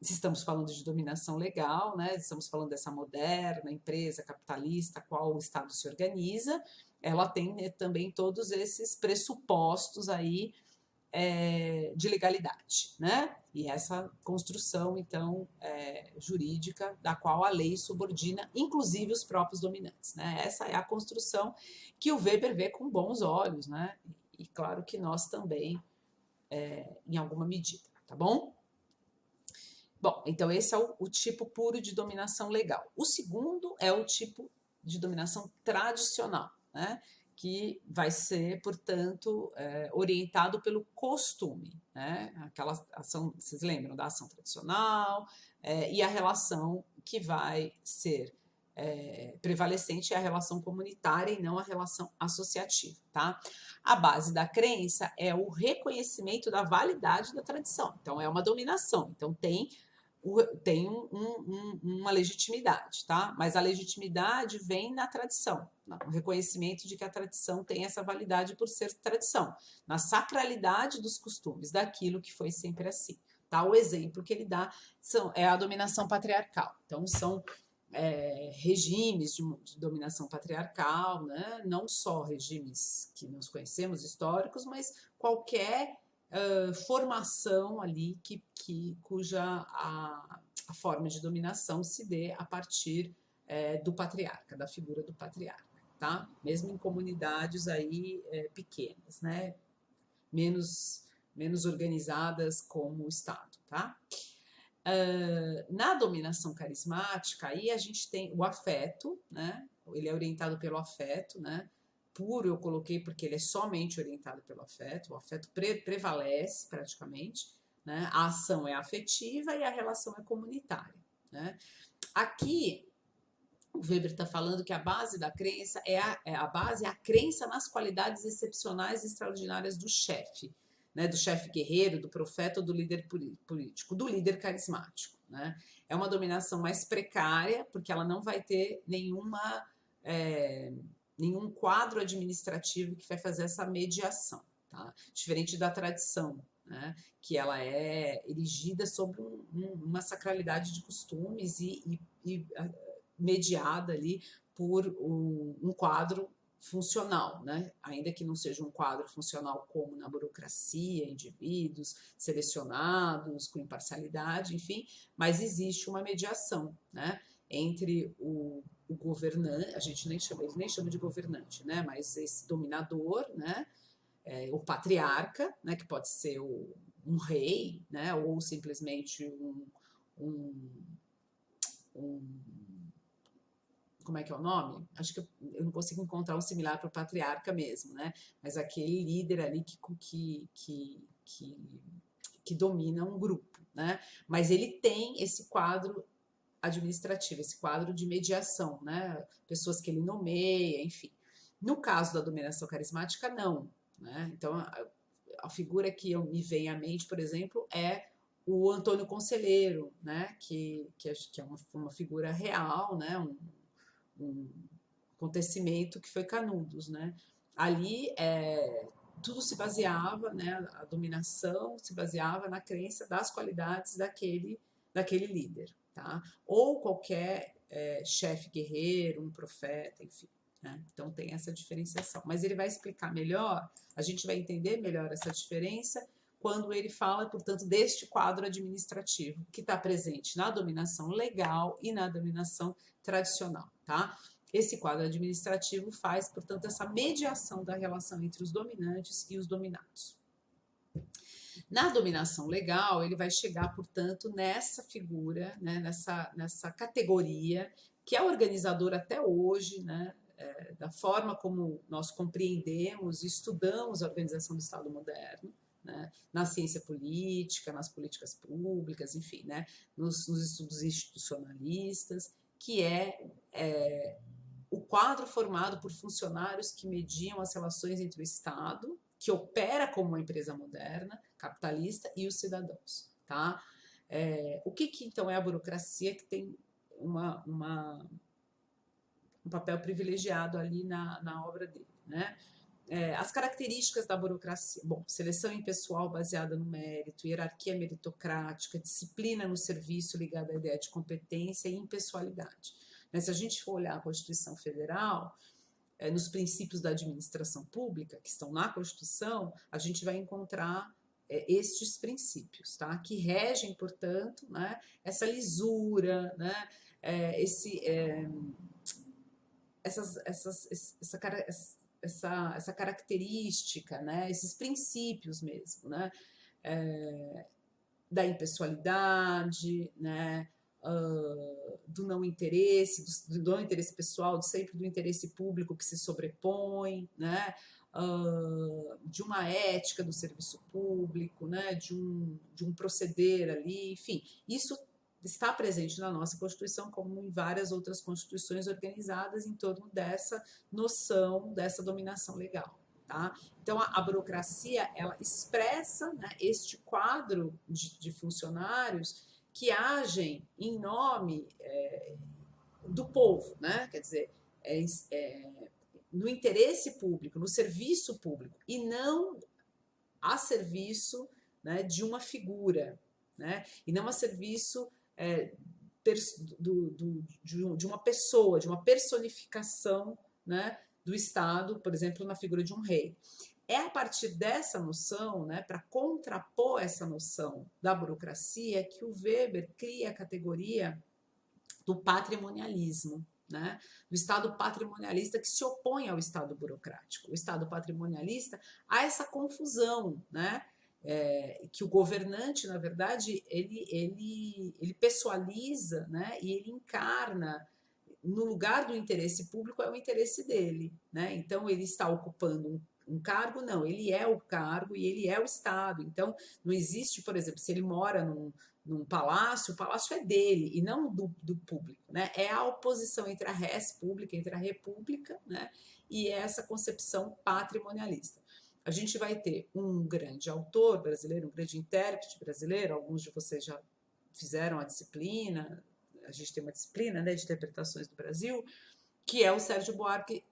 A: se estamos falando de dominação legal, né? Estamos falando dessa moderna empresa capitalista, a qual o Estado se organiza, ela tem, né, também todos esses pressupostos aí de legalidade, né? E essa construção, então, jurídica, da qual a lei subordina, inclusive os próprios dominantes, né? Essa é a construção que o Weber vê com bons olhos, né? E claro que nós também, em alguma medida, tá bom? Bom, então esse é o tipo puro de dominação legal. O segundo é o tipo de dominação tradicional, né? Que vai ser, portanto, orientado pelo costume, né? Aquela ação, vocês lembram da ação tradicional, e a relação que vai ser prevalecente é a relação comunitária e não a relação associativa, tá? A base da crença é o reconhecimento da validade da tradição, então é uma dominação, então tem uma legitimidade, tá? Mas a legitimidade vem na tradição, no reconhecimento de que a tradição tem essa validade por ser tradição, na sacralidade dos costumes, daquilo que foi sempre assim, tá? O exemplo que ele dá é a dominação patriarcal. Então, são regimes de dominação patriarcal, né? Não só regimes que nós conhecemos, históricos, mas qualquer formação ali cuja a forma de dominação se dê a partir do patriarca, da figura do patriarca, tá? Mesmo em comunidades aí pequenas, né? Menos organizadas como o Estado, tá? Na dominação carismática, aí a gente tem o afeto, né? Ele é orientado pelo afeto, né? Puro eu coloquei porque ele é somente orientado pelo afeto, o afeto prevalece praticamente, né? A ação é afetiva e a relação é comunitária, né? Aqui o Weber está falando que a base da crença é a crença nas qualidades excepcionais e extraordinárias do chefe, né? Do chefe guerreiro, do profeta ou do líder político, do líder carismático, né? É uma dominação mais precária porque ela não vai ter nenhum quadro administrativo que vai fazer essa mediação, tá? Diferente da tradição, né? Que ela é erigida sobre uma sacralidade de costumes e mediada ali por um quadro funcional, né? Ainda que não seja um quadro funcional como na burocracia, indivíduos selecionados com imparcialidade, enfim, mas existe uma mediação, né? Entre o governante, a gente nem chama de governante, né? Mas esse dominador, né? O patriarca, né? Que pode ser um rei, né? Ou simplesmente como é que é o nome? Acho que eu não consigo encontrar um similar para o patriarca mesmo, né? Mas aquele líder ali que domina um grupo, né? Mas ele tem esse quadro administrativo, esse quadro de mediação, né? Pessoas que ele nomeia, enfim. No caso da dominação carismática, não, né? Então, a figura que me vem à mente, por exemplo, é o Antônio Conselheiro, né? Que é uma figura real, né? Um acontecimento que foi Canudos, né? Ali tudo se baseava, né, a dominação se baseava na crença das qualidades daquele líder, tá? Ou qualquer chefe guerreiro, um profeta, enfim. Né? Então tem essa diferenciação. Mas ele vai explicar melhor, a gente vai entender melhor essa diferença quando ele fala, portanto, deste quadro administrativo que está presente na dominação legal e na dominação tradicional, tá? Esse quadro administrativo faz, portanto, essa mediação da relação entre os dominantes e os dominados. Na dominação legal, ele vai chegar, portanto, nessa figura, né, nessa categoria, que é organizadora até hoje, né, da forma como nós compreendemos e estudamos a organização do Estado moderno, né, na ciência política, nas políticas públicas, enfim, né, nos estudos institucionalistas, que é o quadro formado por funcionários que mediam as relações entre o Estado, que opera como uma empresa moderna, capitalista, e os cidadãos. Tá? O que então é a burocracia, que tem um papel privilegiado ali na obra dele? Né? As características da burocracia. Bom, seleção impessoal baseada no mérito, hierarquia meritocrática, disciplina no serviço ligada à ideia de competência e impessoalidade. Se a gente for olhar a Constituição Federal, nos princípios da administração pública, que estão na Constituição, a gente vai encontrar estes princípios, tá? Que regem, portanto, né, essa lisura, né, essa característica, né, esses princípios mesmo, né, da impessoalidade, né, do não interesse, do não interesse pessoal, sempre do interesse público que se sobrepõe, né, de uma ética do serviço público, né, de um proceder ali, enfim, isso está presente na nossa Constituição, como em várias outras constituições organizadas em torno dessa noção, dessa dominação legal. Tá? Então, a burocracia, ela expressa, né, este quadro de funcionários que agem em nome do povo, né? Quer dizer, no interesse público, no serviço público, e não a serviço, né, de uma figura, né? E não a serviço de uma pessoa, de uma personificação, né, do Estado, por exemplo, na figura de um rei. É a partir dessa noção, né, para contrapor essa noção da burocracia, que o Weber cria a categoria do patrimonialismo, né? Do Estado patrimonialista, que se opõe ao Estado burocrático. O Estado patrimonialista, há essa confusão, né? Que o governante, na verdade, ele pessoaliza, né? E ele encarna, no lugar do interesse público, é o interesse dele, né? Então, ele está ocupando um cargo? Não, ele é o cargo e ele é o Estado. Então, não existe, por exemplo, se ele mora num palácio, o palácio é dele e não do público, né? É a oposição entre a res pública, entre a república, né? E essa concepção patrimonialista. A gente vai ter um grande autor brasileiro, um grande intérprete brasileiro, alguns de vocês já fizeram a disciplina, a gente tem uma disciplina, né, de interpretações do Brasil, que é o Sérgio Buarque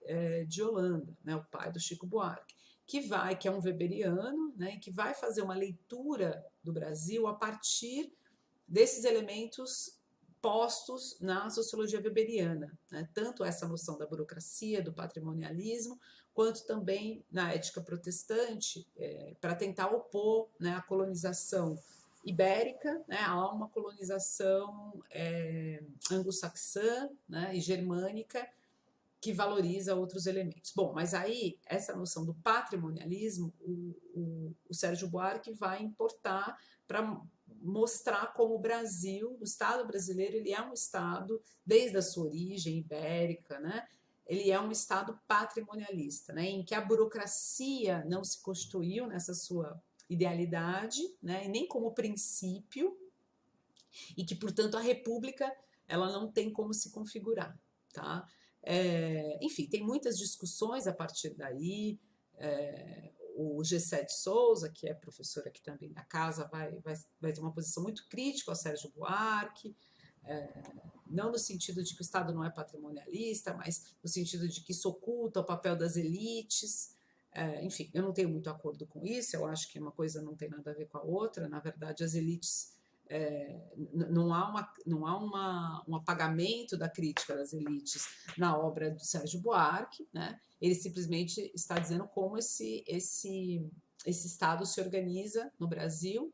A: de Holanda, né, o pai do Chico Buarque, que é um weberiano, né, que vai fazer uma leitura do Brasil a partir desses elementos postos na sociologia weberiana, né? Tanto essa noção da burocracia, do patrimonialismo, quanto também na ética protestante, para tentar opor, né, a colonização ibérica, né, a uma colonização anglo-saxã, né, e germânica, que valoriza outros elementos. Bom, mas aí, essa noção do patrimonialismo, o Sérgio Buarque vai importar para mostrar como o Brasil, o Estado brasileiro, ele é um Estado, desde a sua origem ibérica, né? Ele é um Estado patrimonialista, né? Em que a burocracia não se constituiu nessa sua idealidade, né? E nem como princípio, e que, portanto, a República ela não tem como se configurar, tá? Enfim, tem muitas discussões a partir daí. O G7 Souza, que é professor aqui também da casa, vai ter uma posição muito crítica ao Sérgio Buarque, não no sentido de que o Estado não é patrimonialista, mas no sentido de que isso oculta o papel das elites. Enfim, eu não tenho muito acordo com isso, eu acho que uma coisa não tem nada a ver com a outra. Na verdade, as elites, não há um apagamento da crítica das elites na obra do Sérgio Buarque, né? Ele simplesmente está dizendo como esse Estado se organiza no Brasil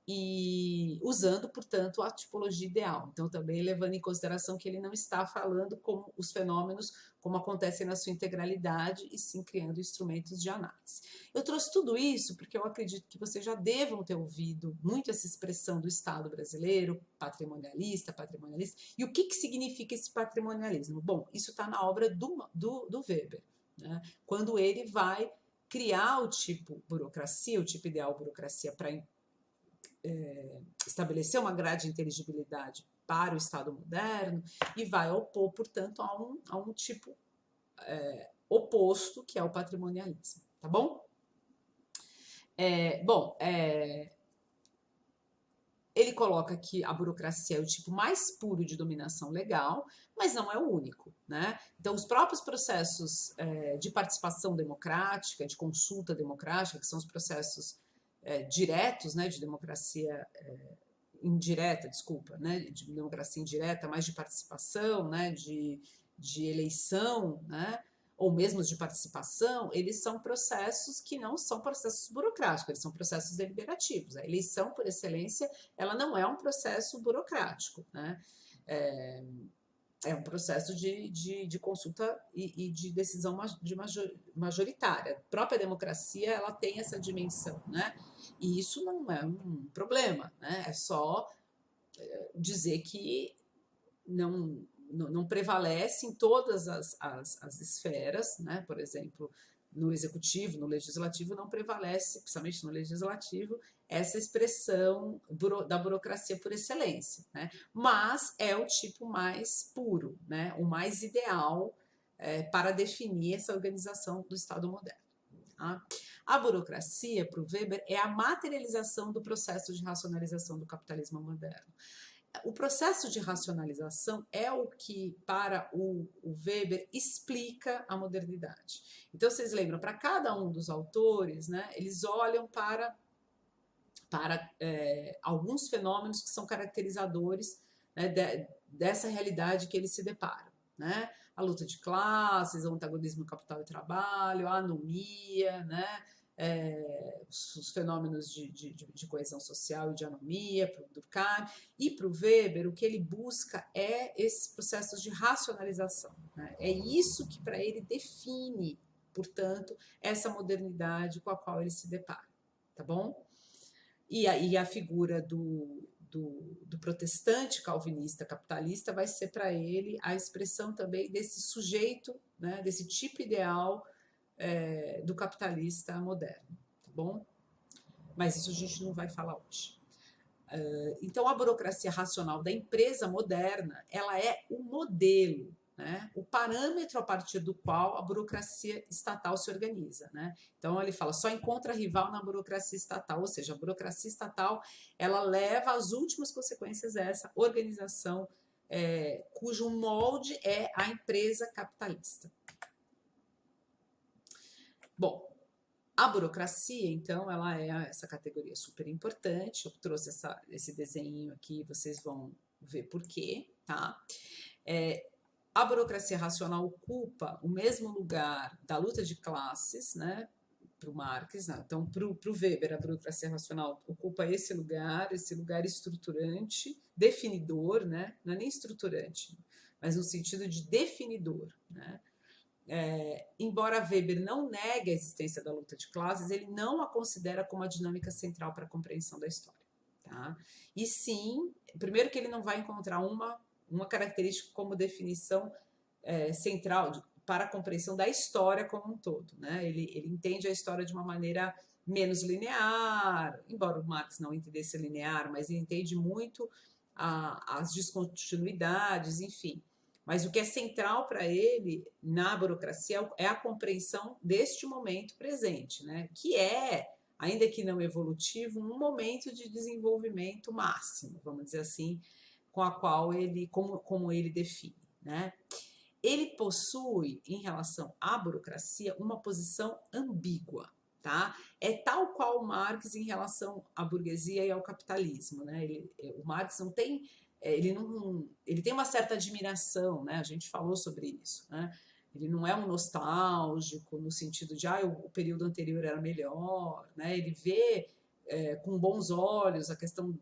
A: e usando, portanto, a tipologia ideal. Então, também levando em consideração que ele não está falando como os fenômenos como acontecem na sua integralidade, e sim criando instrumentos de análise. Eu trouxe tudo isso porque eu acredito que vocês já devam ter ouvido muito essa expressão do Estado brasileiro, patrimonialista, e o que significa esse patrimonialismo? Bom, isso está na obra do Weber, né? Quando ele vai criar o tipo burocracia, o tipo ideal burocracia para estabelecer uma grade de inteligibilidade para o Estado moderno e vai opor, portanto, a um tipo oposto, que é o patrimonialismo, tá bom? Ele coloca que a burocracia é o tipo mais puro de dominação legal, mas não é o único, né? Então, os próprios processos de participação democrática, de consulta democrática, que são os processos diretos, né, de democracia indireta, desculpa, né, de democracia indireta, mais de participação, né, de eleição, né, ou mesmo de participação, eles são processos que não são processos burocráticos, eles são processos deliberativos. A eleição, por excelência, ela não é um processo burocrático, né? É um processo de consulta e de decisão majoritária. A própria democracia, ela tem essa dimensão, né? E isso não é um problema, né? É só dizer que não prevalece em todas as esferas, né? Por exemplo, no executivo, no legislativo, não prevalece, principalmente no legislativo, essa expressão da burocracia por excelência, né? Mas é o tipo mais puro, né? O mais ideal para definir essa organização do Estado moderno. Tá? A burocracia, para o Weber, é a materialização do processo de racionalização do capitalismo moderno. O processo de racionalização é o que, para o Weber, explica a modernidade. Então, vocês lembram, para cada um dos autores, né, eles olham para alguns fenômenos que são caracterizadores, né, dessa realidade que eles se deparam, né? A luta de classes, o antagonismo capital e trabalho, a anomia, né? Os fenômenos de coesão social e de anomia para o Durkheim, e para o Weber o que ele busca é esses processos de racionalização, né? É isso que para ele define, portanto, essa modernidade com a qual ele se depara, tá bom? E a figura do protestante calvinista capitalista vai ser para ele a expressão também desse sujeito, né, desse tipo ideal do capitalista moderno, tá bom? Mas isso a gente não vai falar hoje. Então, a burocracia racional da empresa moderna, ela é o modelo, né? O parâmetro a partir do qual a burocracia estatal se organiza, né? Então, ele fala, só encontra rival na burocracia estatal, ou seja, a burocracia estatal, ela leva às últimas consequências essa organização cujo molde é a empresa capitalista. Bom, a burocracia, então, ela é essa categoria super importante. Eu trouxe esse desenho aqui, vocês vão ver por quê, tá? A burocracia racional ocupa o mesmo lugar da luta de classes, né? Para o Marx, né? Então, para o Weber, a burocracia racional ocupa esse lugar estruturante, definidor, né? Não é nem estruturante, mas no sentido de definidor, né? Embora Weber não negue a existência da luta de classes, ele não a considera como a dinâmica central para a compreensão da história. Tá? E sim, primeiro que ele não vai encontrar uma característica como definição central para a compreensão da história como um todo. Né? Ele entende a história de uma maneira menos linear, embora o Marx não entendesse linear, mas ele entende muito as descontinuidades, enfim. Mas o que é central para ele na burocracia é a compreensão deste momento presente, né? Que é, ainda que não evolutivo, um momento de desenvolvimento máximo, vamos dizer assim, com a qual ele, como ele define, né? Ele possui, em relação à burocracia, uma posição ambígua, tá? É tal qual Marx em relação à burguesia e ao capitalismo, né? O Marx não tem, ele tem uma certa admiração, né? A gente falou sobre isso, né? Ele não é um nostálgico no sentido de, o período anterior era melhor, né? Ele vê com bons olhos a questão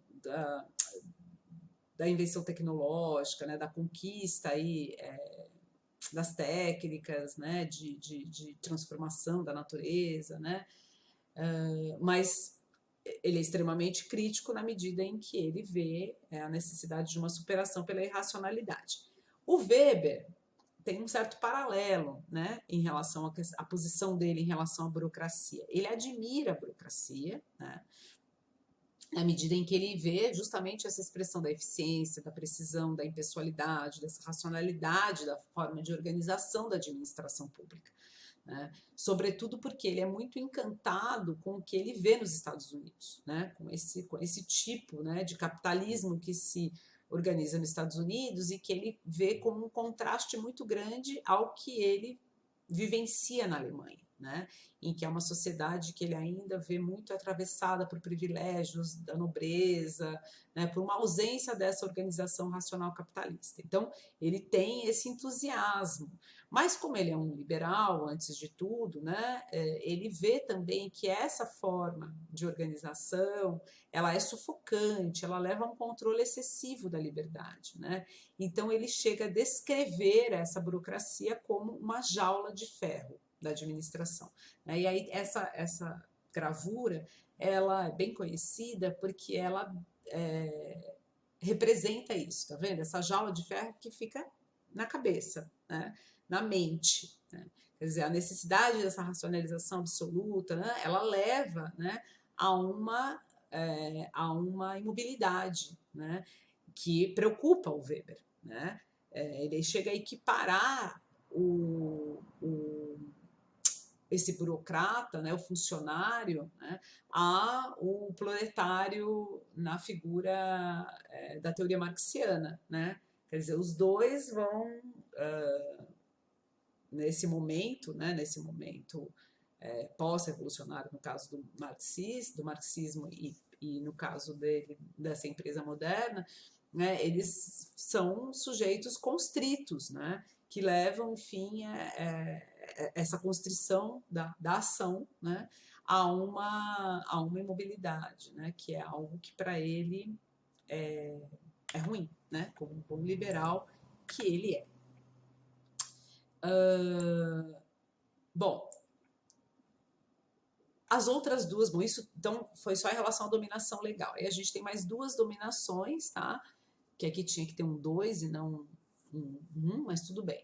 A: da invenção tecnológica, né? Da conquista aí, das técnicas, né, de transformação da natureza, né, mas ele é extremamente crítico na medida em que ele vê a necessidade de uma superação pela irracionalidade. O Weber tem um certo paralelo, né, em relação à posição dele em relação à burocracia. Ele admira a burocracia, né, na medida em que ele vê justamente essa expressão da eficiência, da precisão, da impessoalidade, dessa racionalidade da forma de organização da administração pública, né? Sobretudo porque ele é muito encantado com o que ele vê nos Estados Unidos, né? com esse tipo, né, de capitalismo que se organiza nos Estados Unidos e que ele vê como um contraste muito grande ao que ele vivencia na Alemanha, né? Em que é uma sociedade que ele ainda vê muito atravessada por privilégios da nobreza, né? Por uma ausência dessa organização racional capitalista. Então, ele tem esse entusiasmo. Mas como ele é um liberal, antes de tudo, né? Ele vê também que essa forma de organização, ela é sufocante, ela leva a um controle excessivo da liberdade, né? Então, ele chega a descrever essa burocracia como uma jaula de ferro da administração. E aí, essa gravura, ela é bem conhecida porque ela representa isso, tá vendo? Essa jaula de ferro que fica na cabeça, né? Na mente, né? Quer dizer, a necessidade dessa racionalização absoluta, né? Ela leva, né, a uma imobilidade, né, que preocupa o Weber, né? Ele chega a equiparar esse burocrata, né, o funcionário, né, o proletário na figura da teoria marxiana, né? Quer dizer, os dois vão nesse momento, né, pós-revolucionário, no caso do marxismo e no caso dessa empresa moderna, né, eles são sujeitos constritos, né, que levam, enfim, essa constrição da ação, né, a uma imobilidade, né, que é algo que para ele é ruim, né, como um bom liberal que ele é. Bom, as outras duas, bom, isso então foi só em relação à dominação legal. Aí a gente tem mais duas dominações, tá? Que aqui tinha que ter um 2 e não um 1, mas tudo bem.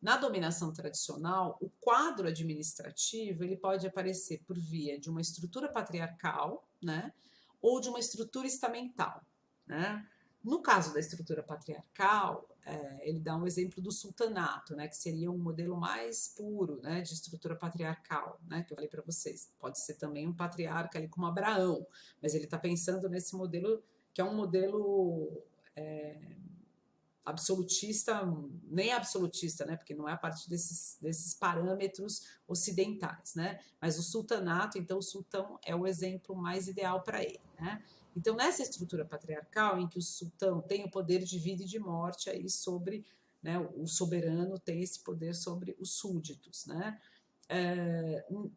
A: Na dominação tradicional, o quadro administrativo ele pode aparecer por via de uma estrutura patriarcal, né? Ou de uma estrutura estamental, né? No caso da estrutura patriarcal, ele dá um exemplo do sultanato, né, que seria um modelo mais puro, né, de estrutura patriarcal, né, que eu falei para vocês. Pode ser também um patriarca ali como Abraão, mas ele está pensando nesse modelo que é um modelo absolutista, nem absolutista, né, porque não é a partir desses parâmetros ocidentais, né, mas o sultanato, então o sultão é o exemplo mais ideal para ele, né. Então, nessa estrutura patriarcal, em que o sultão tem o poder de vida e de morte aí sobre, né, o soberano tem esse poder sobre os súditos, né?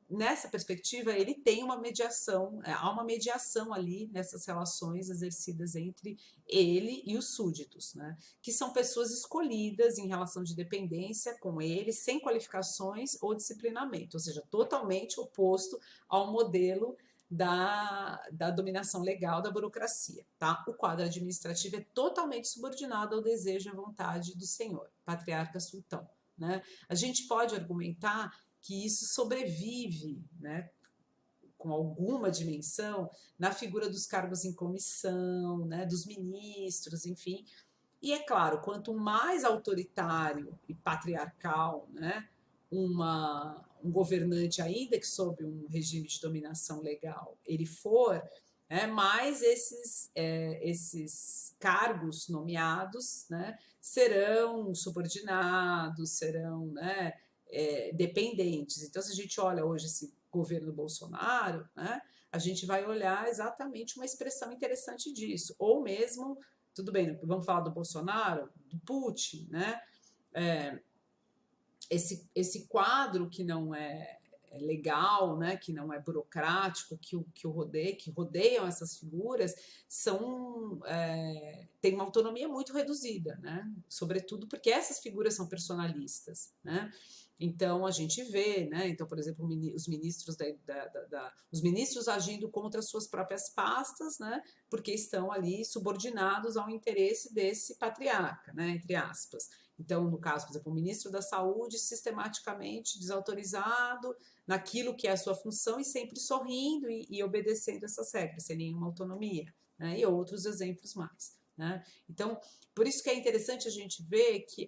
A: Nessa perspectiva, ele tem uma mediação, há uma mediação ali nessas relações exercidas entre ele e os súditos, né? Que são pessoas escolhidas em relação de dependência com ele, sem qualificações ou disciplinamento, ou seja, totalmente oposto ao modelo da dominação legal da burocracia, tá? O quadro administrativo é totalmente subordinado ao desejo e à vontade do senhor, patriarca sultão, né? A gente pode argumentar que isso sobrevive, né, com alguma dimensão, na figura dos cargos em comissão, né, dos ministros, enfim. E é claro, quanto mais autoritário e patriarcal, né, um governante, ainda que sob um regime de dominação legal, ele for, mas esses cargos nomeados, né, serão subordinados, serão, né, dependentes. Então, se a gente olha hoje esse governo Bolsonaro, né, a gente vai olhar exatamente uma expressão interessante disso. Ou mesmo, tudo bem, vamos falar do Bolsonaro, do Putin, né? Esse quadro que não é legal, né, que não é burocrático, que rodeiam essas figuras, têm uma autonomia muito reduzida, né? Sobretudo porque essas figuras são personalistas, né? Então a gente vê, né? Então, por exemplo, os ministros os ministros agindo contra suas próprias pastas, né? Porque estão ali subordinados ao interesse desse patriarca, né? Entre aspas. Então, no caso, por exemplo, o ministro da Saúde sistematicamente desautorizado naquilo que é a sua função e sempre sorrindo e obedecendo essas regras, sem nenhuma autonomia, né? E outros exemplos mais, né? Então, por isso que é interessante a gente ver que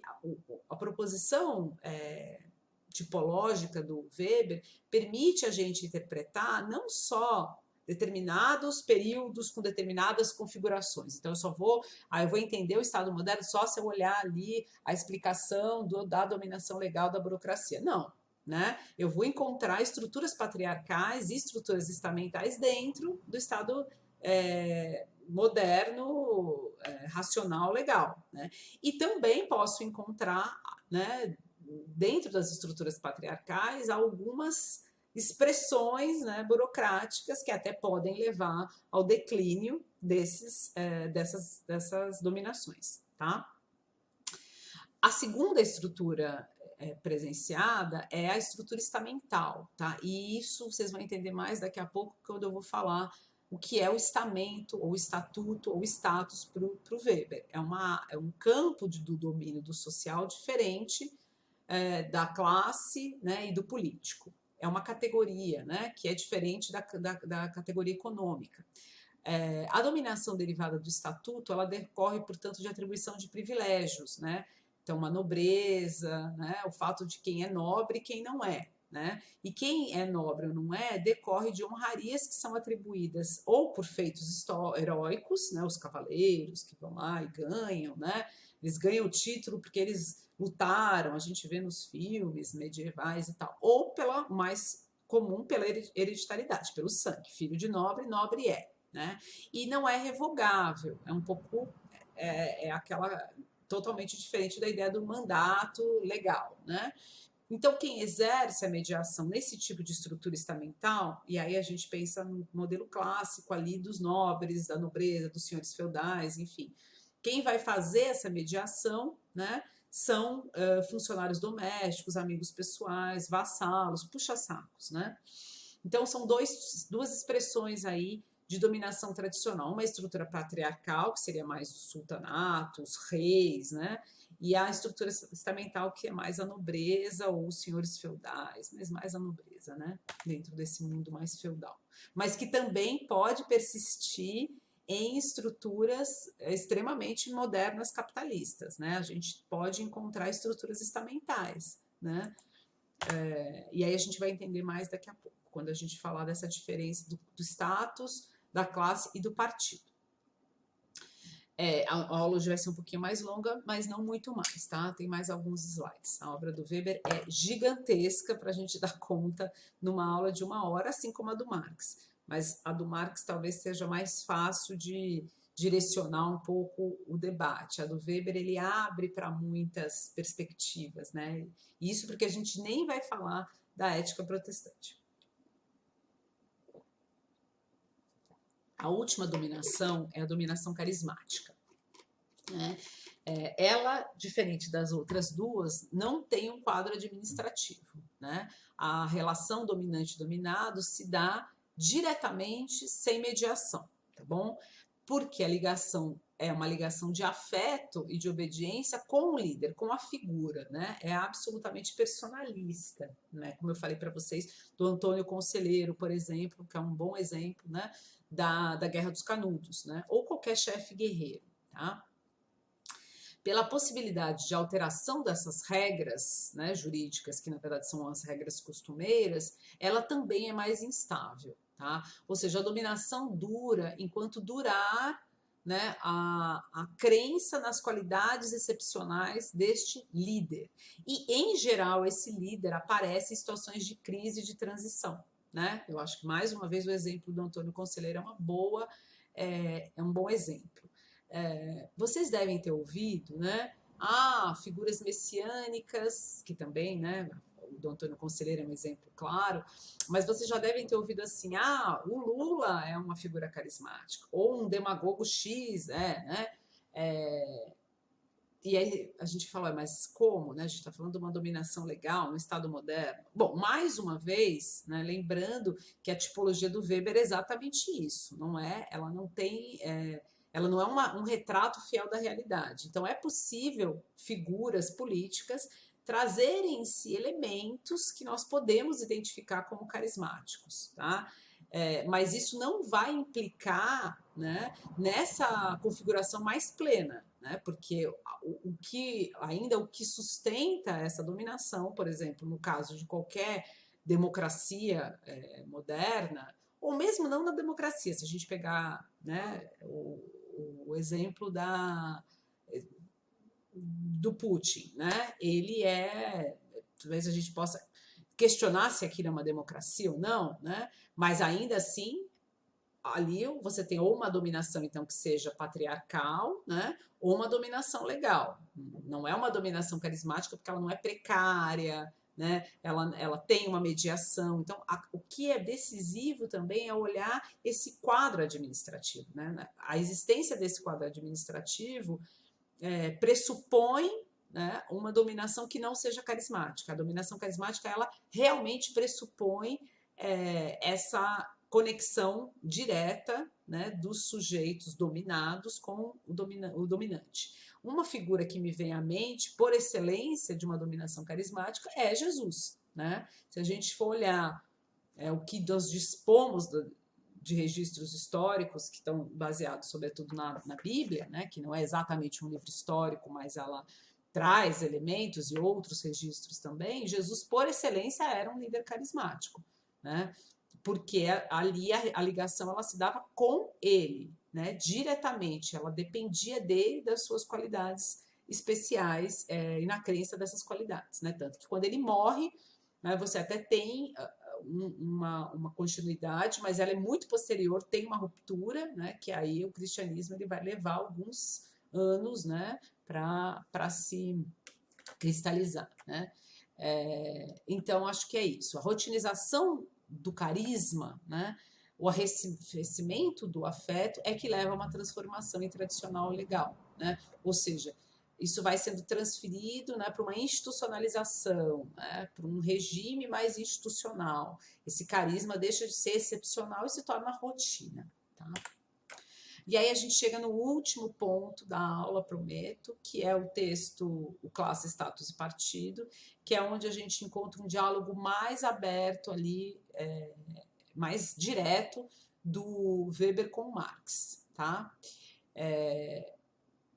A: a proposição tipológica do Weber permite a gente interpretar não só determinados períodos com determinadas configurações. Então, eu vou entender o Estado moderno só se eu olhar ali a explicação da dominação legal da burocracia. Não, né? Eu vou encontrar estruturas patriarcais e estruturas estamentais dentro do Estado moderno, racional, legal, né? E também posso encontrar, né, dentro das estruturas patriarcais, algumas expressões, né, burocráticas que até podem levar ao declínio dessas dominações, tá? A segunda estrutura presenciada é a estrutura estamental, tá? E isso vocês vão entender mais daqui a pouco, quando eu vou falar o que é o estamento, ou estatuto, ou status para o Weber. É um campo do domínio do social diferente da classe, né, e do político. É uma categoria, né, que é diferente da categoria econômica. A dominação derivada do estatuto, ela decorre, portanto, de atribuição de privilégios, né? Então, uma nobreza, né, o fato de quem é nobre e quem não é, né? E quem é nobre ou não é, decorre de honrarias que são atribuídas ou por feitos heróicos, né, os cavaleiros que vão lá e ganham, né? Eles ganham o título porque eles lutaram, a gente vê nos filmes medievais e tal, ou pela mais comum, pela hereditariedade, pelo sangue, filho de nobre, nobre é, né? E não é revogável, é um pouco aquela totalmente diferente da ideia do mandato legal, né? Então, quem exerce a mediação nesse tipo de estrutura estamental, e aí a gente pensa no modelo clássico ali dos nobres, da nobreza, dos senhores feudais, enfim. Quem vai fazer essa mediação, né, são funcionários domésticos, amigos pessoais, vassalos, puxa-sacos, né? Então, são duas expressões aí de dominação tradicional, uma estrutura patriarcal, que seria mais os sultanatos, reis, né? E a estrutura estamental, que é mais a nobreza ou os senhores feudais, mas mais a nobreza, né? Dentro desse mundo mais feudal. Mas que também pode persistir em estruturas extremamente modernas capitalistas, né? A gente pode encontrar estruturas estamentais, né? E aí a gente vai entender mais daqui a pouco, quando a gente falar dessa diferença do status, da classe e do partido. A aula hoje vai ser um pouquinho mais longa, mas não muito mais, tá? Tem mais alguns slides. A obra do Weber é gigantesca para a gente dar conta numa aula de 1 hora, assim como a do Marx. Mas a do Marx talvez seja mais fácil de direcionar um pouco o debate. A do Weber, ele abre para muitas perspectivas, né? Isso porque a gente nem vai falar da ética protestante. A última dominação é a dominação carismática, né? Ela, diferente das outras duas, não tem um quadro administrativo, né? A relação dominante-dominado se dá diretamente, sem mediação, tá bom? Porque a ligação é uma ligação de afeto e de obediência com o líder, com a figura, né? É absolutamente personalista, né? Como eu falei para vocês, do Antônio Conselheiro, por exemplo, que é um bom exemplo, né? Da Guerra dos Canudos, né? Ou qualquer chefe guerreiro, tá? Pela possibilidade de alteração dessas regras, né, jurídicas, que na verdade são as regras costumeiras, ela também é mais instável, tá? Ou seja, a dominação dura enquanto durar, né, a crença nas qualidades excepcionais deste líder. E, em geral, esse líder aparece em situações de crise e de transição, né? Eu acho que, mais uma vez, o exemplo do Antônio Conselheiro é um bom exemplo. Vocês devem ter ouvido, né? Figuras messiânicas, que também, né? O do Antônio Conselheiro é um exemplo claro, mas vocês já devem ter ouvido assim, o Lula é uma figura carismática, ou um demagogo X, né? E aí a gente fala, mas como, né? A gente está falando de uma dominação legal no Estado moderno. Bom, mais uma vez, né, lembrando que a tipologia do Weber é exatamente isso, não é? Ela não tem, ela não é um retrato fiel da realidade. Então é possível figuras políticas trazerem em si elementos que nós podemos identificar como carismáticos, tá? Mas isso não vai implicar, né, nessa configuração mais plena, né? Porque o que sustenta essa dominação, por exemplo, no caso de qualquer democracia moderna, ou mesmo não na democracia, se a gente pegar, né, o exemplo do Putin, né? Talvez a gente possa questionar se aquilo é uma democracia ou não, né? Mas ainda assim, ali você tem ou uma dominação, então, que seja patriarcal, né? Ou uma dominação legal. Não é uma dominação carismática, porque ela não é precária, né? Ela tem uma mediação. Então, o que é decisivo também é olhar esse quadro administrativo, né? A existência desse quadro administrativo pressupõe, né, uma dominação que não seja carismática. A dominação carismática, ela realmente pressupõe essa conexão direta, né, dos sujeitos dominados com o dominante. Uma figura que me vem à mente, por excelência de uma dominação carismática, é Jesus, né? Se a gente for olhar o que nós dispomos de registros históricos que estão baseados, sobretudo, na Bíblia, né, que não é exatamente um livro histórico, mas ela traz elementos e outros registros também. Jesus, por excelência, era um líder carismático, né, porque ali a ligação ela se dava com ele, né, diretamente, ela dependia dele, das suas qualidades especiais e na crença dessas qualidades, né, tanto que quando ele morre, né, você até tem uma continuidade, mas ela é muito posterior, tem uma ruptura, né, que aí o cristianismo ele vai levar alguns anos, né, para se cristalizar, né? Então, acho que é isso. A rotinização do carisma, né, o arrefecimento do afeto é que leva a uma transformação em tradicional legal, né? Ou seja, isso vai sendo transferido, né, para uma institucionalização, né, para um regime mais institucional. Esse carisma deixa de ser excepcional e se torna rotina. Tá? E aí a gente chega no último ponto da aula, prometo, que é o texto O Classe, Status e Partido, que é onde a gente encontra um diálogo mais aberto ali, mais direto do Weber com Marx. Tá?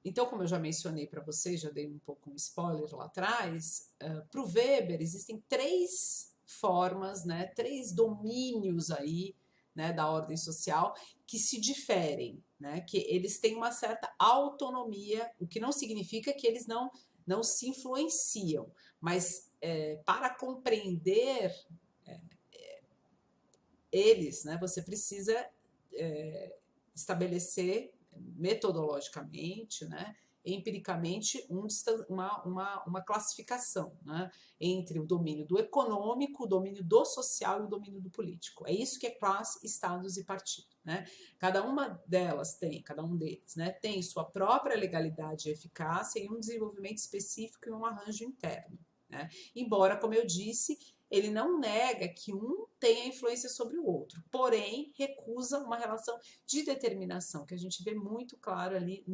A: Então, como eu já mencionei para vocês, já dei um pouco um spoiler lá atrás, para o Weber existem três formas, né, três domínios aí, né, da ordem social que se diferem, né, que eles têm uma certa autonomia, o que não significa que eles não se influenciam, mas para compreender eles, né, você precisa estabelecer metodologicamente, né, empiricamente, uma classificação, né, entre o domínio do econômico, o domínio do social e o domínio do político. É isso que é classe, estados e partido. Né? Cada um deles, né, tem sua própria legalidade e eficácia e um desenvolvimento específico e um arranjo interno. Né? Embora, como eu disse, ele não nega que um tenha influência sobre o outro, porém recusa uma relação de determinação, que a gente vê muito claro ali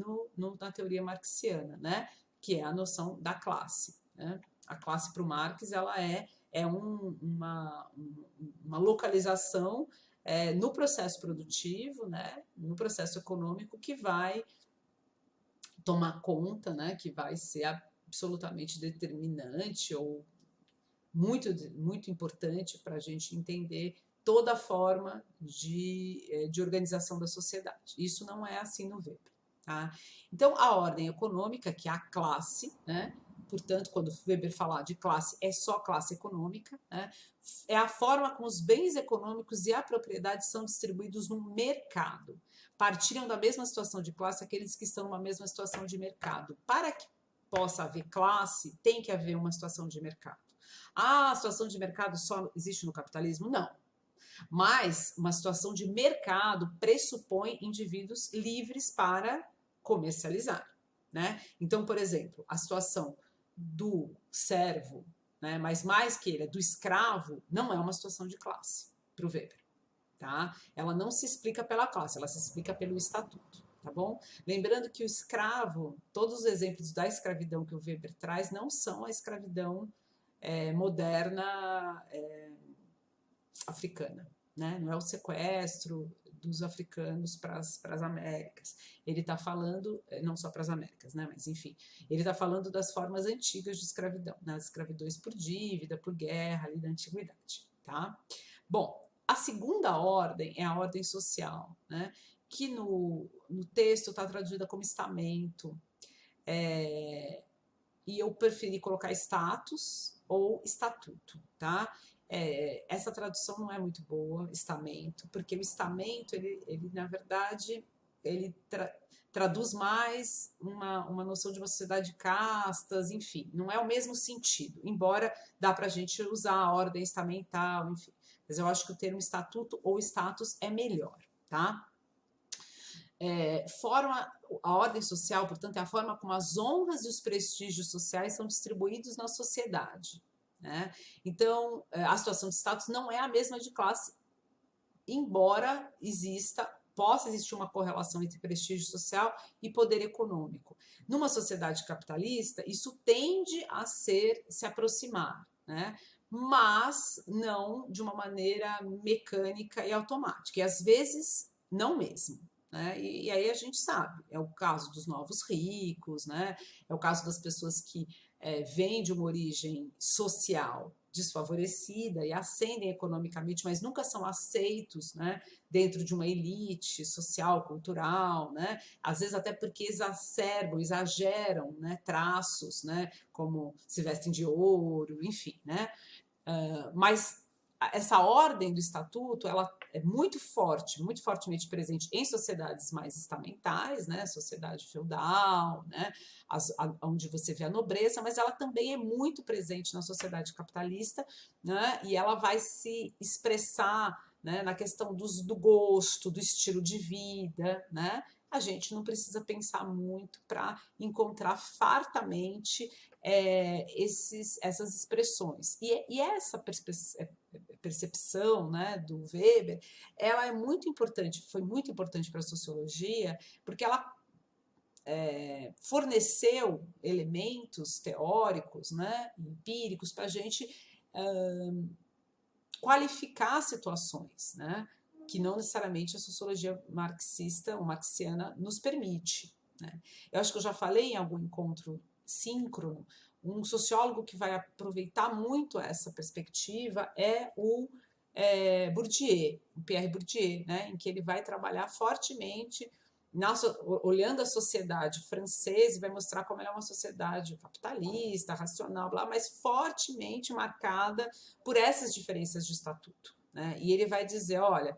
A: na teoria marxiana, né? Que é a noção da classe. Né? A classe para o Marx ela é uma localização no processo produtivo, né? No processo econômico que vai tomar conta, né? Que vai ser absolutamente determinante ou muito, muito importante para a gente entender toda forma de organização da sociedade. Isso não é assim no Weber. Tá? Então, a ordem econômica, que é a classe, né? Portanto, quando Weber falar de classe, é só classe econômica, né? É a forma como os bens econômicos e a propriedade são distribuídos no mercado. Partilham da mesma situação de classe aqueles que estão numa mesma situação de mercado. Para que possa haver classe, tem que haver uma situação de mercado. Ah, a situação de mercado só existe no capitalismo? Não. Mas uma situação de mercado pressupõe indivíduos livres para comercializar, né? Então, por exemplo, a situação do servo, né, mas mais que ele, do escravo, não é uma situação de classe para o Weber, tá? Ela não se explica pela classe, ela se explica pelo estatuto, tá bom? Lembrando que o escravo, todos os exemplos da escravidão que o Weber traz não são a escravidão moderna africana, né? Não é o sequestro dos africanos para as Américas. Ele está falando, não só para as Américas, né? Mas enfim, ele está falando das formas antigas de escravidão, nas escravidões por dívida, por guerra, ali da antiguidade, tá? Bom, a segunda ordem é a ordem social, né? Que no texto está traduzida como estamento, e eu preferi colocar status ou estatuto, tá? Essa tradução não é muito boa, estamento, porque o estamento, ele na verdade, ele traduz mais uma noção de uma sociedade de castas, enfim, não é o mesmo sentido, embora dá para a gente usar a ordem estamental, enfim, mas eu acho que o termo estatuto ou status é melhor, tá? A ordem social, portanto, é a forma como as honras e os prestígios sociais são distribuídos na sociedade, né? Então, a situação de status não é a mesma de classe, embora possa existir uma correlação entre prestígio social e poder econômico. Numa sociedade capitalista, isso tende a se aproximar, né? Mas não de uma maneira mecânica e automática, e às vezes não mesmo. Né? E aí a gente sabe, é o caso dos novos ricos, né? É o caso das pessoas que vêm de uma origem social desfavorecida e ascendem economicamente, mas nunca são aceitos, né, dentro de uma elite social, cultural, né? Às vezes até porque exageram, né, traços, né, como se vestem de ouro, enfim, né? Mas essa ordem do estatuto, ela é muito forte, muito fortemente presente em sociedades mais estamentais, né, sociedade feudal, né, onde você vê a nobreza, mas ela também é muito presente na sociedade capitalista, né, e ela vai se expressar, né, na questão do gosto, do estilo de vida, né? A gente não precisa pensar muito para encontrar fartamente essas expressões. E essa percepção, né, do Weber, ela é muito importante, foi muito importante para a sociologia, porque ela forneceu elementos teóricos, né, empíricos, para a gente qualificar situações, né, que não necessariamente a sociologia marxista ou marxiana nos permite. Né? Eu acho que eu já falei em algum encontro síncrono, um sociólogo que vai aproveitar muito essa perspectiva é o Bourdieu, o Pierre Bourdieu, né, em que ele vai trabalhar fortemente olhando a sociedade francesa e vai mostrar como ela é uma sociedade capitalista, racional, mas fortemente marcada por essas diferenças de estatuto. Né? E ele vai dizer, olha,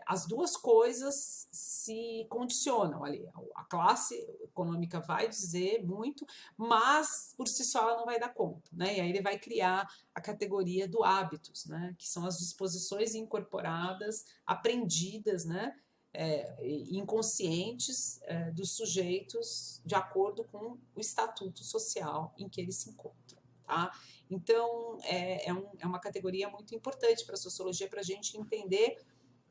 A: as duas coisas se condicionam ali. A classe econômica vai dizer muito, mas por si só ela não vai dar conta. Né? E aí ele vai criar a categoria do hábitos, né? Que são as disposições incorporadas, aprendidas, né? Inconscientes dos sujeitos de acordo com o estatuto social em que eles se encontram. Tá? Então, é uma categoria muito importante para a sociologia, para a gente entender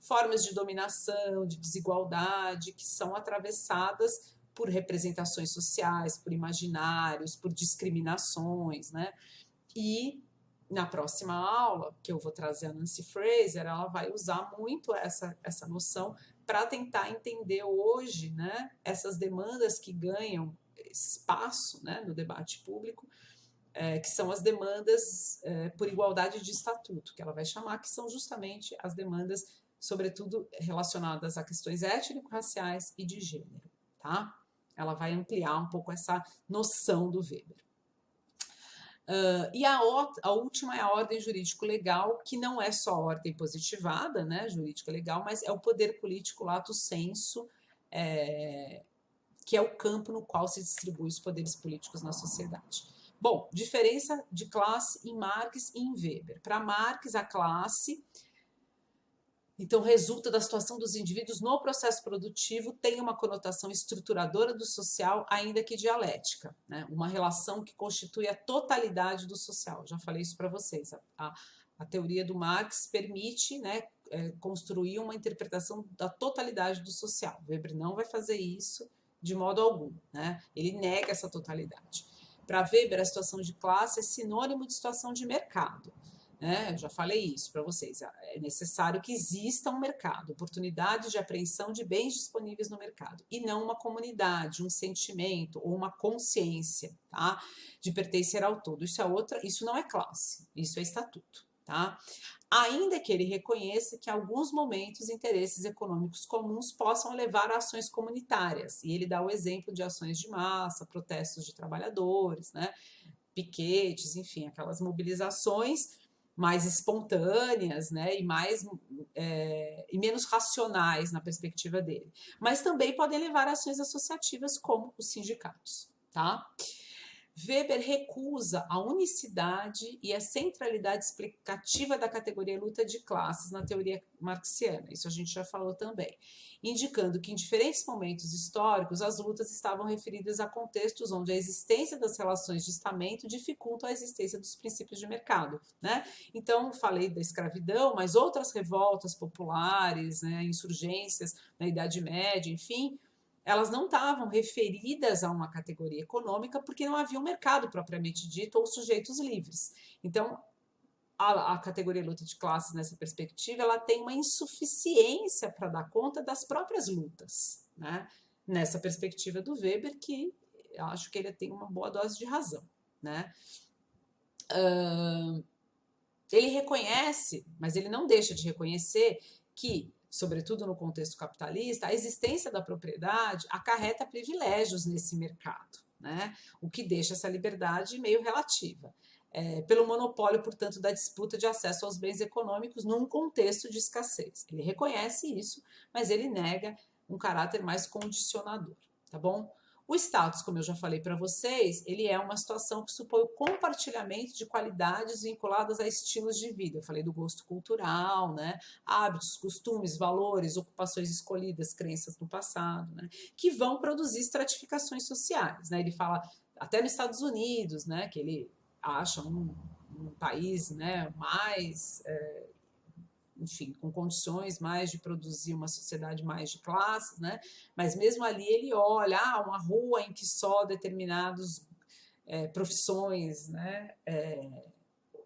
A: formas de dominação, de desigualdade, que são atravessadas por representações sociais, por imaginários, por discriminações, né? E na próxima aula, que eu vou trazer a Nancy Fraser, ela vai usar muito essa noção para tentar entender hoje, né, essas demandas que ganham espaço, né, no debate público, que são as demandas por igualdade de estatuto, que ela vai chamar, que são justamente as demandas, sobretudo relacionadas a questões étnico-raciais e de gênero, tá? Ela vai ampliar um pouco essa noção do Weber. E a última é a ordem jurídico-legal, que não é só ordem positivada, né, jurídica legal, mas é o poder político lato sensu, que é o campo no qual se distribuem os poderes políticos na sociedade. Bom, diferença de classe em Marx e em Weber. Para Marx, a classe, então, resulta da situação dos indivíduos no processo produtivo, tem uma conotação estruturadora do social, ainda que dialética, né? Uma relação que constitui a totalidade do social. Já falei isso para vocês. A teoria do Marx permite, né, construir uma interpretação da totalidade do social. Weber não vai fazer isso de modo algum, né? Ele nega essa totalidade. Para Weber, a situação de classe é sinônimo de situação de mercado. Eu já falei isso para vocês, é necessário que exista um mercado, oportunidade de apreensão de bens disponíveis no mercado, e não uma comunidade, um sentimento ou uma consciência, tá? De pertencer ao todo. Isso não é classe, isso é estatuto, tá? Ainda que ele reconheça que em alguns momentos interesses econômicos comuns possam levar a ações comunitárias, e ele dá o exemplo de ações de massa, protestos de trabalhadores, né? Piquetes, enfim, aquelas mobilizações mais espontâneas, né, e menos racionais na perspectiva dele. Mas também podem levar a ações associativas como os sindicatos, tá? Weber recusa a unicidade e a centralidade explicativa da categoria luta de classes na teoria marxiana, isso a gente já falou também, indicando que em diferentes momentos históricos as lutas estavam referidas a contextos onde a existência das relações de estamento dificulta a existência dos princípios de mercado, né? Então, falei da escravidão, mas outras revoltas populares, né, insurgências na Idade Média, enfim, elas não estavam referidas a uma categoria econômica porque não havia um mercado propriamente dito ou sujeitos livres. Então, a categoria luta de classes, nessa perspectiva, ela tem uma insuficiência para dar conta das próprias lutas, né? Nessa perspectiva do Weber, que eu acho que ele tem uma boa dose de razão, né? Ele reconhece, mas ele não deixa de reconhecer que, sobretudo no contexto capitalista, a existência da propriedade acarreta privilégios nesse mercado, né? O que deixa essa liberdade meio relativa. Pelo monopólio, portanto, da disputa de acesso aos bens econômicos num contexto de escassez. Ele reconhece isso, mas ele nega um caráter mais condicionador, tá bom? O status, como eu já falei para vocês, ele é uma situação que supõe o compartilhamento de qualidades vinculadas a estilos de vida. Eu falei do gosto cultural, né? Hábitos, costumes, valores, ocupações escolhidas, crenças no passado, né? Que vão produzir estratificações sociais, né? Ele fala até nos Estados Unidos, né? Que ele acha um país, né, mais enfim, com condições mais de produzir uma sociedade mais de classes, né? Mas mesmo ali ele olha uma rua em que só determinados profissões, né,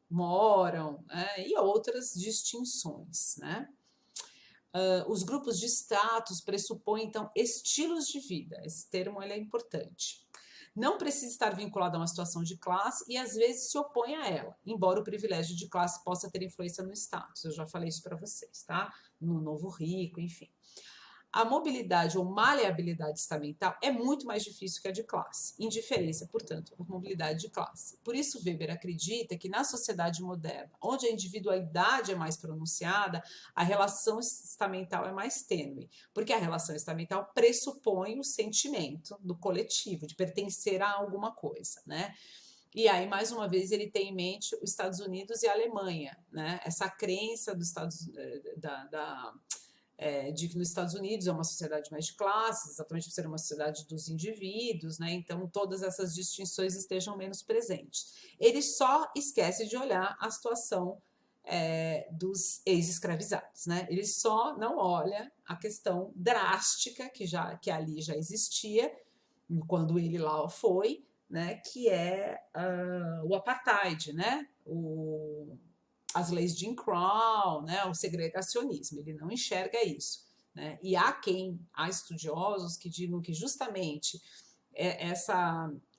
A: moram, né? E outras distinções, né? Os grupos de status pressupõem, então, estilos de vida. Esse termo ele é importante. Não precisa estar vinculado a uma situação de classe e, às vezes, se opõe a ela, embora o privilégio de classe possa ter influência no status. Eu já falei isso para vocês, tá? No novo rico, enfim. A mobilidade ou maleabilidade estamental é muito mais difícil que a de classe. Indiferença, portanto, a mobilidade de classe. Por isso, Weber acredita que na sociedade moderna, onde a individualidade é mais pronunciada, a relação estamental é mais tênue, porque a relação estamental pressupõe o sentimento do coletivo, de pertencer a alguma coisa, né? E aí, mais uma vez, ele tem em mente os Estados Unidos e a Alemanha, né? Essa crença dos de que nos Estados Unidos é uma sociedade mais de classes, exatamente por ser uma sociedade dos indivíduos, né? Então todas essas distinções estejam menos presentes. Ele só esquece de olhar a situação dos ex-escravizados, né? Ele só não olha a questão drástica que ali já existia quando ele lá foi, né? Que é o apartheid, né? As leis de Jim Crow, né, o segregacionismo, ele não enxerga isso, né? E há estudiosos que digam que justamente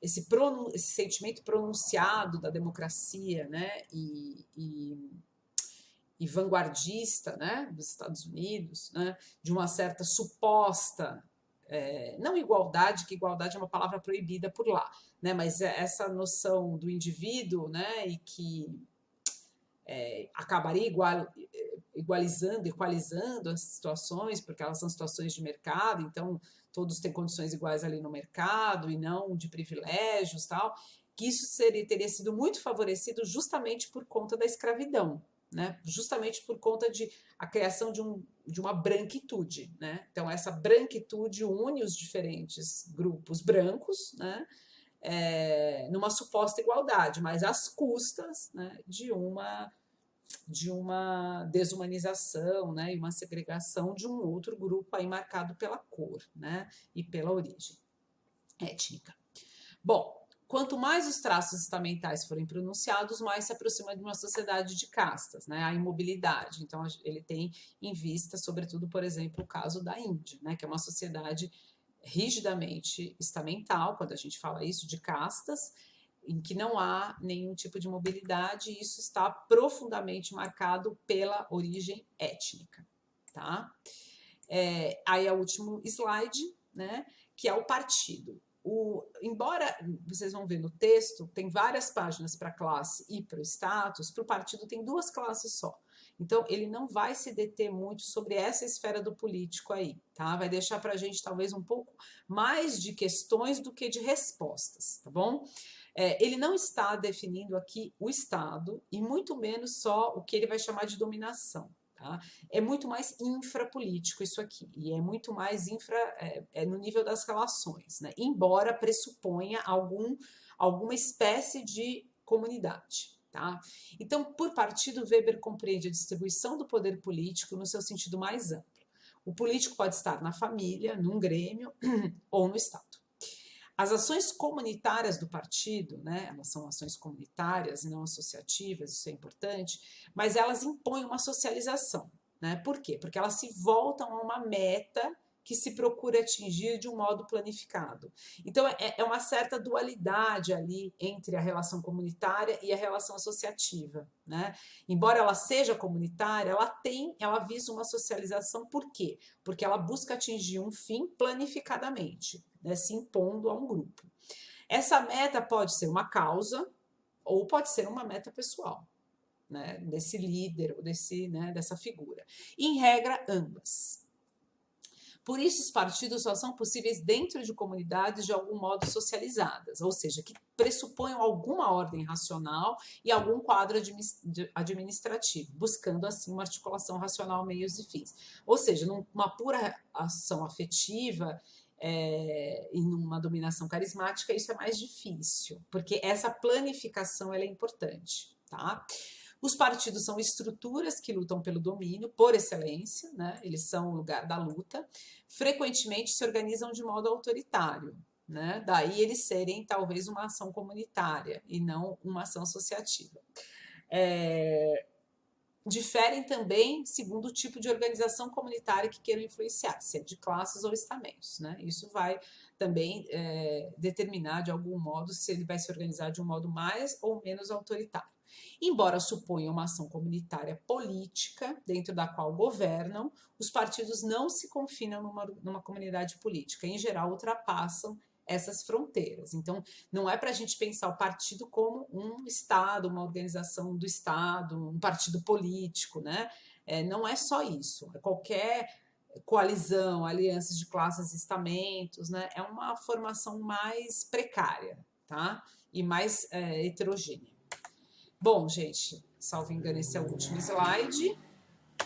A: esse sentimento pronunciado da democracia, né, e vanguardista, né, dos Estados Unidos, né, de uma certa suposta, não igualdade, que igualdade é uma palavra proibida por lá, né, mas essa noção do indivíduo, né, e que acabaria equalizando as situações, porque elas são situações de mercado, então todos têm condições iguais ali no mercado e não de privilégios, tal, que isso teria sido muito favorecido justamente por conta da escravidão, né? Justamente por conta de a criação de uma branquitude, né? Então essa branquitude une os diferentes grupos brancos, né? Numa suposta igualdade, mas às custas, né, de uma desumanização, né, e uma segregação de um outro grupo aí marcado pela cor, né, e pela origem étnica. Bom, quanto mais os traços estamentais forem pronunciados, mais se aproxima de uma sociedade de castas, né, a imobilidade. Então, ele tem em vista, sobretudo, por exemplo, o caso da Índia, né, que é uma sociedade rigidamente estamental, quando a gente fala isso, de castas, em que não há nenhum tipo de mobilidade, e isso está profundamente marcado pela origem étnica, tá? Aí é o último slide, né, que é o partido. Embora vocês vão ver no texto, tem várias páginas para a classe e para o status, para o partido tem 2 classes só. Então, ele não vai se deter muito sobre essa esfera do político aí, tá? Vai deixar para a gente talvez um pouco mais de questões do que de respostas, tá bom? Ele não está definindo aqui o Estado e muito menos só o que ele vai chamar de dominação. Tá? É muito mais infrapolítico isso aqui, e é muito mais no nível das relações, né? Embora pressuponha alguma espécie de comunidade. Tá? Então, por partido, Weber compreende a distribuição do poder político no seu sentido mais amplo. O político pode estar na família, num grêmio ou no Estado. As ações comunitárias do partido, né, elas são ações comunitárias e não associativas, isso é importante, mas elas impõem uma socialização. Né? Por quê? Porque elas se voltam a uma meta que se procura atingir de um modo planificado. Então, é uma certa dualidade ali entre a relação comunitária e a relação associativa. Né? Embora ela seja comunitária, ela visa uma socialização. Por quê? Porque ela busca atingir um fim planificadamente, né? Se impondo a um grupo. Essa meta pode ser uma causa ou pode ser uma meta pessoal, né? Desse líder ou dessa figura. Em regra, ambas. Por isso, os partidos só são possíveis dentro de comunidades de algum modo socializadas, ou seja, que pressuponham alguma ordem racional e algum quadro administrativo, buscando assim uma articulação racional, meios e fins. Ou seja, numa pura ação afetiva e numa dominação carismática, isso é mais difícil, porque essa planificação ela é importante, tá? Os partidos são estruturas que lutam pelo domínio, por excelência, né? Eles são o lugar da luta. Frequentemente se organizam de modo autoritário, né? Daí eles serem talvez uma ação comunitária e não uma ação associativa. Diferem também segundo o tipo de organização comunitária que queiram influenciar, se é de classes ou estamentos, né? Isso vai também determinar de algum modo se ele vai se organizar de um modo mais ou menos autoritário. Embora suponha uma ação comunitária política, dentro da qual governam, os partidos não se confinam numa comunidade política. Em geral, ultrapassam essas fronteiras. Então, não é para a gente pensar o partido como um Estado, uma organização do Estado, um partido político, né? Não é só isso. Qualquer coalizão, alianças de classes e estamentos, né? É uma formação mais precária, tá? E mais heterogênea. Bom, gente, salvo engano, esse é o último slide.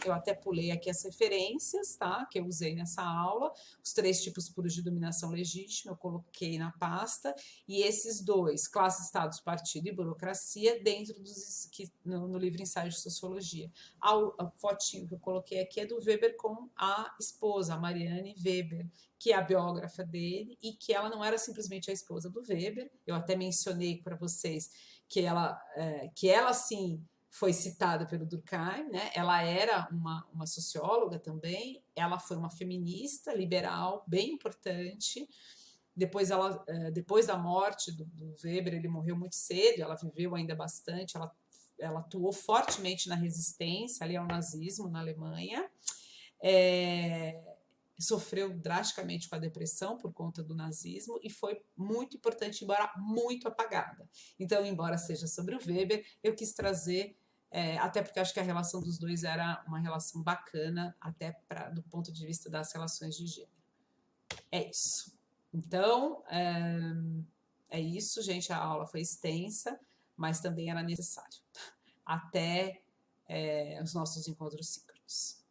A: Eu até pulei aqui as referências, tá? Que eu usei nessa aula. Os 3 tipos puros de dominação legítima, eu coloquei na pasta. E esses 2, classe, estados, partido e burocracia, dentro no livro Ensaio de Sociologia. A fotinho que eu coloquei aqui é do Weber com a esposa, a Marianne Weber, que é a biógrafa dele, e que ela não era simplesmente a esposa do Weber. Eu até mencionei para vocês que ela sim, foi citada pelo Durkheim, né? Ela era uma socióloga também, ela foi uma feminista liberal bem importante, depois da morte do Weber, ele morreu muito cedo, ela viveu ainda bastante, ela atuou fortemente na resistência ali ao nazismo na Alemanha, sofreu drasticamente com a depressão por conta do nazismo e foi muito importante, embora muito apagada. Então, embora seja sobre o Weber, eu quis trazer, até porque acho que a relação dos dois era uma relação bacana, até do ponto de vista das relações de gênero. É isso. Então, é isso, gente. A aula foi extensa, mas também era necessário. Até os nossos encontros síncronos.